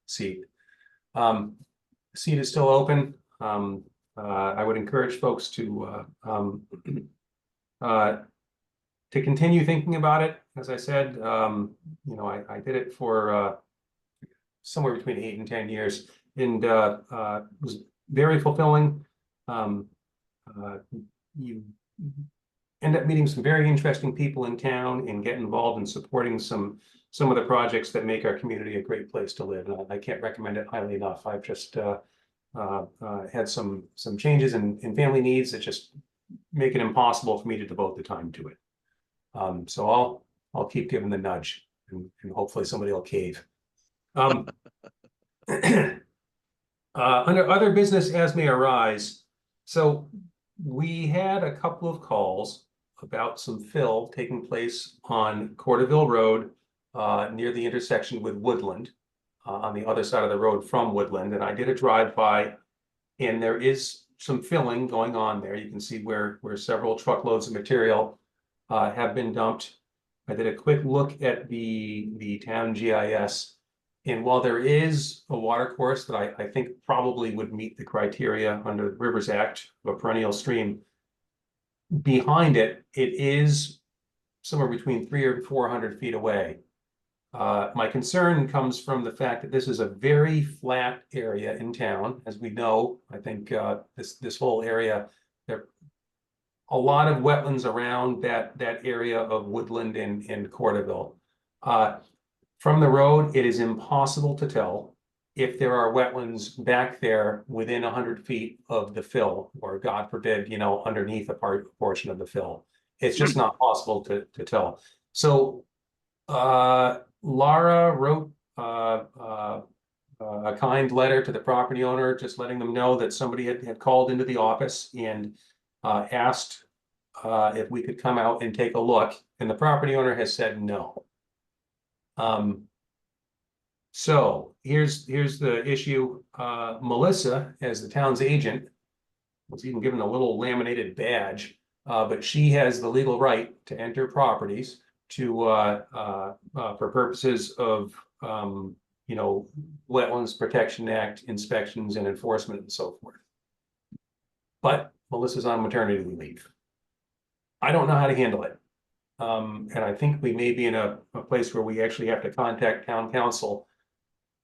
seat. Seat is still open. I would encourage folks to continue thinking about it. As I said, I did it for somewhere between 8 and 10 years, and it was very fulfilling. You end up meeting some very interesting people in town and get involved in supporting some of the projects that make our community a great place to live. And I can't recommend it highly enough. I've just had some changes in family needs that just make it impossible for me to devote the time to it. So I'll keep giving the nudge, and hopefully somebody will cave. Under other business as may arise, so we had a couple of calls about some fill taking place on Corderville Road near the intersection with Woodland, on the other side of the road from Woodland. And I did a drive-by, and there is some filling going on there. You can see where several truckloads of material have been dumped. I did a quick look at the town GIS. And while there is a water course that I think probably would meet the criteria under the Rivers Act of a perennial stream, behind it, it is somewhere between 300 or 400 feet away. My concern comes from the fact that this is a very flat area in town. As we know, I think this whole area, there are a lot of wetlands around that area of Woodland and Corderville. From the road, it is impossible to tell if there are wetlands back there within 100 feet of the fill, or God forbid, underneath a portion of the fill. It's just not possible to tell. So Laura wrote a kind letter to the property owner, just letting them know that somebody had called into the office and asked if we could come out and take a look, and the property owner has said no. So here's the issue. Melissa, as the town's agent, was even given a little laminated badge, but she has the legal right to enter properties to for purposes of Wetlands Protection Act inspections and enforcement and so forth. But Melissa's on maternity leave. I don't know how to handle it. And I think we may be in a place where we actually have to contact town council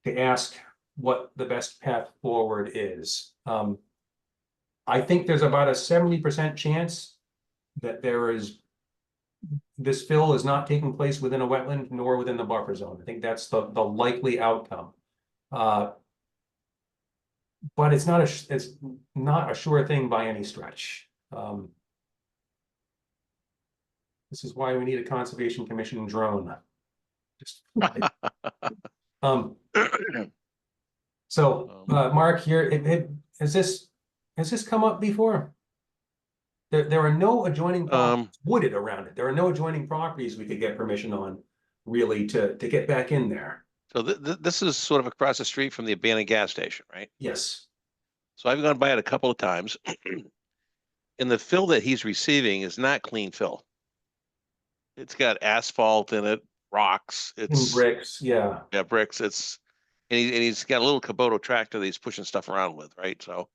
to ask what the best path forward is. I think there's about a 70% chance that this fill is not taking place within a wetland nor within the buffer zone. I think that's the likely outcome. But it's not a sure thing by any stretch. This is why we need a Conservation Commission drone. Just so Mark, here, has this come up before? There are no adjoining properties Um, wooded around it. There are no adjoining properties we could get permission on really to get back in there. so this is sort of across the street from the abandoned gas station, right? Yes. So I've gone by it a couple of times. And the fill that he's receiving is not clean fill. It's got asphalt in it, rocks, In it's, bricks, yeah. yeah, bricks, and he's got a little Kubota tractor that he's pushing stuff around with, right? So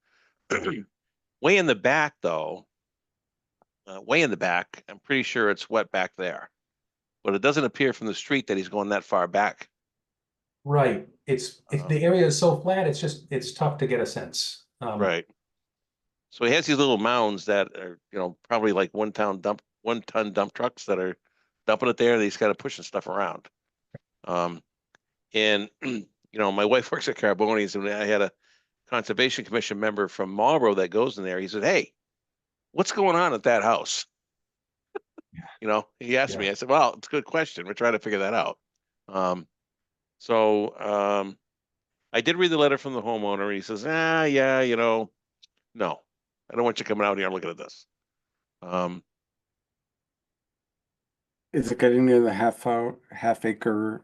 way in the back though, way in the back, I'm pretty sure it's wet back there. But it doesn't appear from the street that he's going that far back. Right. If the area is so flat, it's tough to get a sense. Right. So he has these little mounds that are, probably like 1 ton dump trucks that are dumping it there. He's got to pushing stuff around. And my wife works at Carboni's, and I had a Conservation Commission member from Marlboro that goes in there. He said, "Hey, what's going on at that house?" He asked me. I said, "Well, it's a good question. We're trying to figure that out." So I did read the letter from the homeowner. He says, yeah, no, I don't want you coming out here and looking at this. Is it getting near the half acre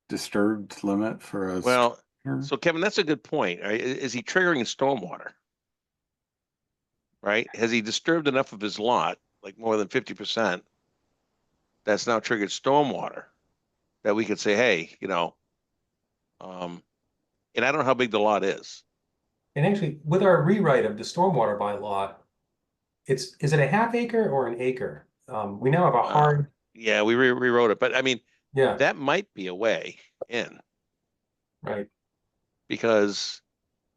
disturbed limit for us? Well, so Kevin, that's a good point. Right? Is he triggering stormwater? Right? Has he disturbed enough of his lot, like more than 50%, that's now triggered stormwater that we could say, hey, and I don't know how big the lot is. And actually, with our rewrite of the stormwater bylaw, is it a half acre or an acre? We now have a hard. Yeah, we rewrote it, but I mean, yeah, that might be a way in. Right. Because,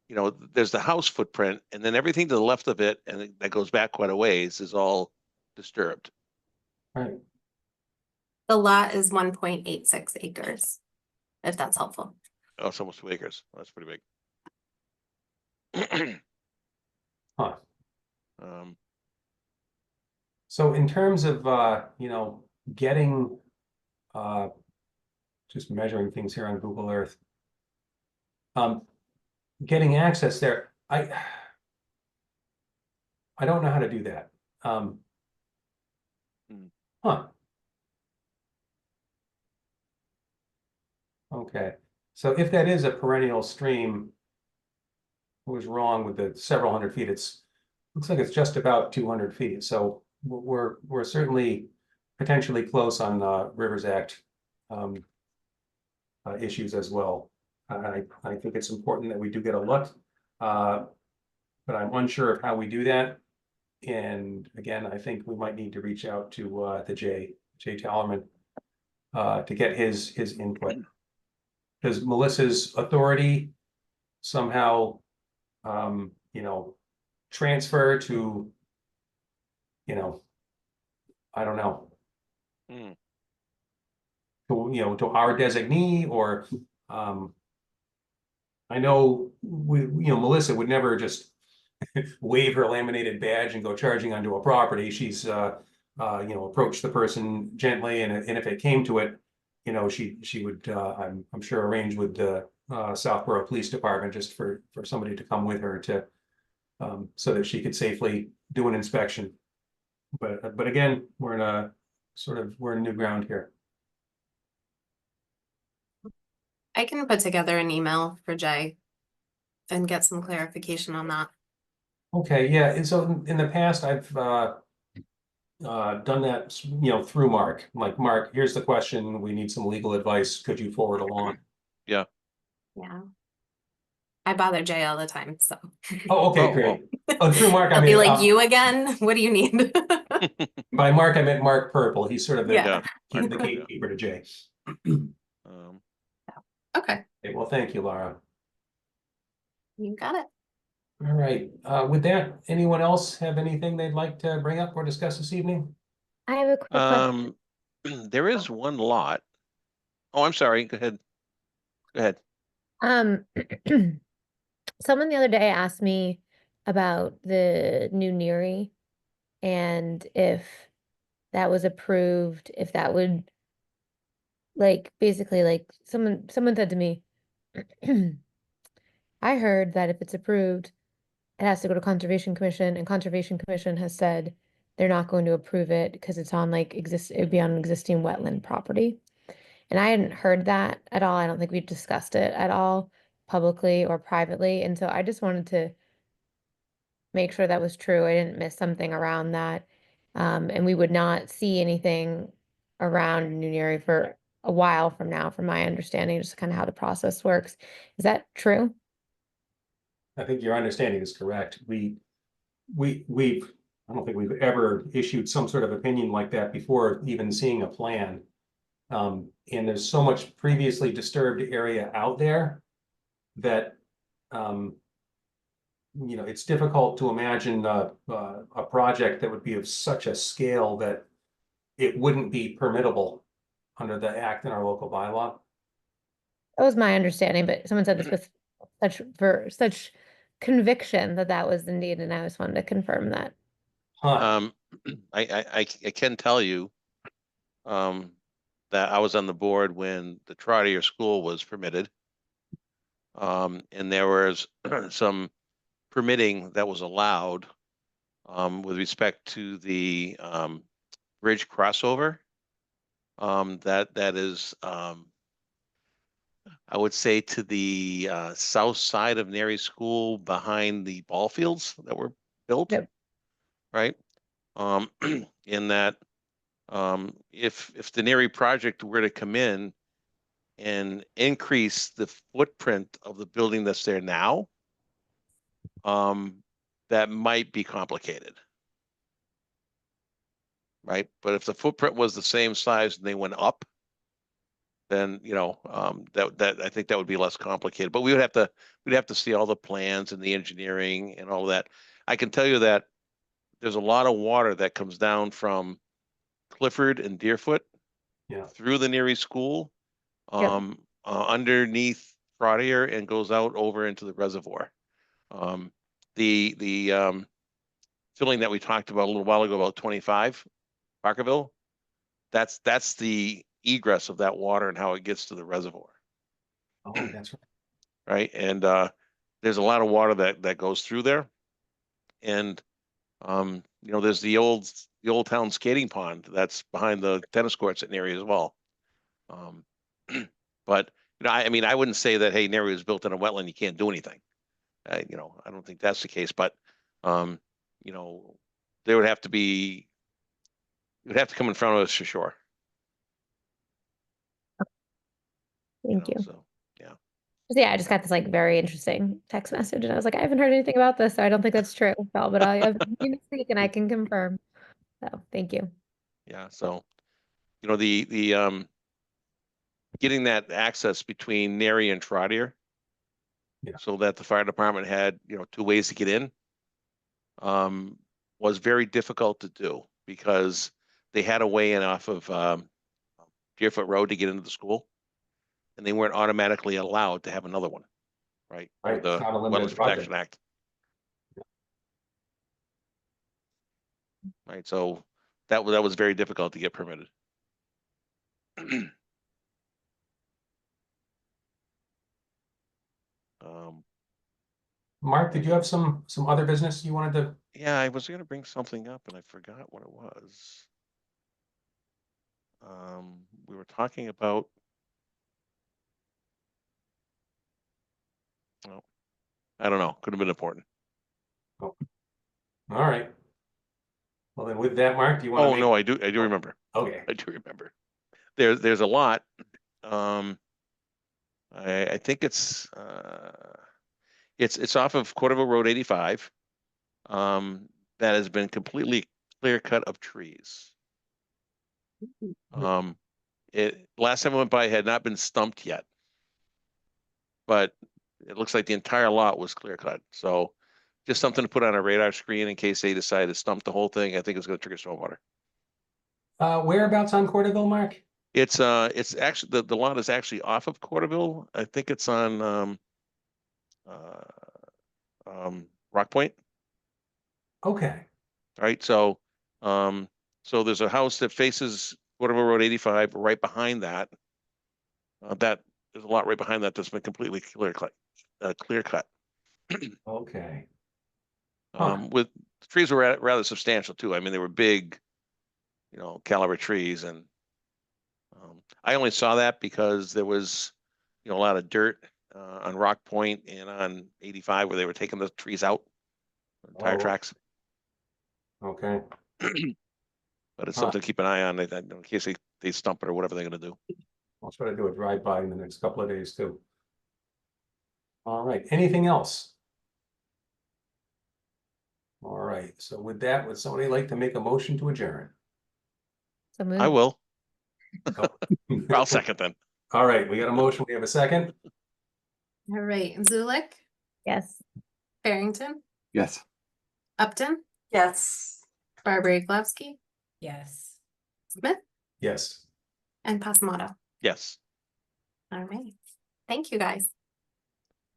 there's the house footprint, and then everything to the left of it, and that goes back quite a ways, is all disturbed. Right. The lot is 1.86 acres, if that's helpful. Oh, it's almost 2 acres. That's pretty big. Huh. Um, So in terms of getting just measuring things here on Google Earth, getting access there, I don't know how to do that. Huh. Okay. So if that is a perennial stream, I was wrong with the several hundred feet. Looks like it's just about 200 feet. So we're certainly potentially close on Rivers Act issues as well. I think it's important that we do get a look, but I'm unsure of how we do that. And again, I think we might need to reach out to the Jay Tallerman to get his input. Does Melissa's authority somehow, transfer to, I don't know, to our designee, or I know Melissa would never just wave her laminated badge and go charging onto a property. She's approach the person gently, and if it came to it, she would I'm sure arrange with the Southborough Police Department just for somebody to come with her to so that she could safely do an inspection. But again, we're in new ground here. I can put together an email for Jay and get some clarification on that. Okay, yeah, and so in the past, I've done that, through Mark. Like, Mark, here's the question. We need some legal advice. Could you forward along? Yeah. Yeah. I bother Jay all the time, so. Oh, okay, great. Oh, through Mark, I He'll mean, be like, you again? What do you need? by Mark, I meant Mark Purple. He's sort of the, Yeah. the gatekeeper to Jay. Okay, Okay, well, thank you, Laura. you got it. All right, with that, anyone else have anything they'd like to bring up or discuss this evening? I have a quick question. There is one lot. Oh, I'm sorry. Go ahead. Go ahead. Someone the other day asked me about the new Neary and if that was approved, if that would basically someone said to me, I heard that if it's approved, it has to go to Conservation Commission, and Conservation Commission has said they're not going to approve it because it's on like it would be on existing wetland property. And I hadn't heard that at all. I don't think we discussed it at all publicly or privately. And so I just wanted to make sure that was true. I didn't miss something around that. And we would not see anything around New Neary for a while from now, from my understanding, just kind of how the process works. Is that true? I think your understanding is correct. We've, I don't think we've ever issued some sort of opinion like that before even seeing a plan. And there's so much previously disturbed area out there that, you know, it's difficult to imagine a project that would be of such a scale that it wouldn't be permittable under the act in our local bylaw. That was my understanding, but someone said this with such conviction that that was indeed, and I just wanted to confirm that. I can tell you that I was on the board when the Trotter School was permitted. And there was some permitting that was allowed with respect to the bridge crossover. That is, I would say, to the south side of Neary School behind the ball fields that were built. Yep. Right? In that, if the Neary project were to come in and increase the footprint of the building that's there now, that might be complicated. Right? But if the footprint was the same size and they went up, then, you know, that I think that would be less complicated. But we'd have to see all the plans and the engineering and all that. I can tell you that there's a lot of water that comes down from Clifford and Deerfoot through the Neary School, underneath Trotter, and goes out over into the reservoir. The filling that we talked about a little while ago, about 25 Parkerville, that's the egress of that water and how it gets to the reservoir. Oh, that's right. Right. And there's a lot of water that goes through there. And you know, there's the old town skating pond that's behind the tennis courts at Neary as well. But you know, I mean, I wouldn't say that, hey, Neary was built in a wetland, you can't do anything. You know, I don't think that's the case. But you know, there would have to be, it would have to come in front of us for sure. Thank you. So yeah. Yeah, I just got this like very interesting text message, and I was like, I haven't heard anything about this, so I don't think that's true. So, but I've been speak and I can confirm. So thank you. Yeah. So, you know, the getting that access between Neary and Trotter, so that the fire department had, you know, two ways to get in, was very difficult to do because they had a way in off of Deerfoot Road to get into the school, and they weren't automatically allowed to have another one, right? Right, The it's not a limited Wetlands Protection project. Act. Right, so that was very difficult to get permitted. Mark, did you have some other business you wanted to? Yeah, I was gonna bring something up and I forgot what it was. We were talking about. Well, I don't know. Could have been important. Oh. All right. Well, then with that, Mark, do you want to? Oh, no, I do remember. Okay. I do remember. There's a lot. I think it's off of Corderville Road 85. That has been completely clear cut of trees. It last time I went by, it had not been stumped yet, but it looks like the entire lot was clear cut. So just something to put on a radar screen in case they decide to stump the whole thing. I think it's going to trigger stormwater. Whereabouts on Corderville, Mark? It's actually the lot is actually off of Corderville. I think it's on Rock Point. Okay. Right. So so there's a house that faces Corderville Road 85. Right behind that, that there's a lot right behind that that's been completely clear cut. Okay. With trees were rather substantial too. I mean, they were big, caliber trees, and I only saw that because there was, a lot of dirt on Rock Point and on 85 where they were taking the trees out, tire Oh. tracks. Okay. But it's something to keep an eye on in case they stump it or whatever they're going to do. I'll try to do a drive-by in the next couple of days too. All right, anything else? All right, so with that, would somebody like to make a motion to adjourn? So I moved. will. I'll second then. All right, we got a motion. We have a second. All right, Zulik, Yes. Barrington, Yes. Upton, Yes. Barbara Glavsky, Yes. Smith, Yes. and Pasamato. Yes. All right. Thank you, guys.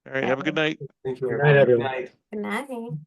All right. Have a good night. Thank you. Good night, everyone. Good night. Good night.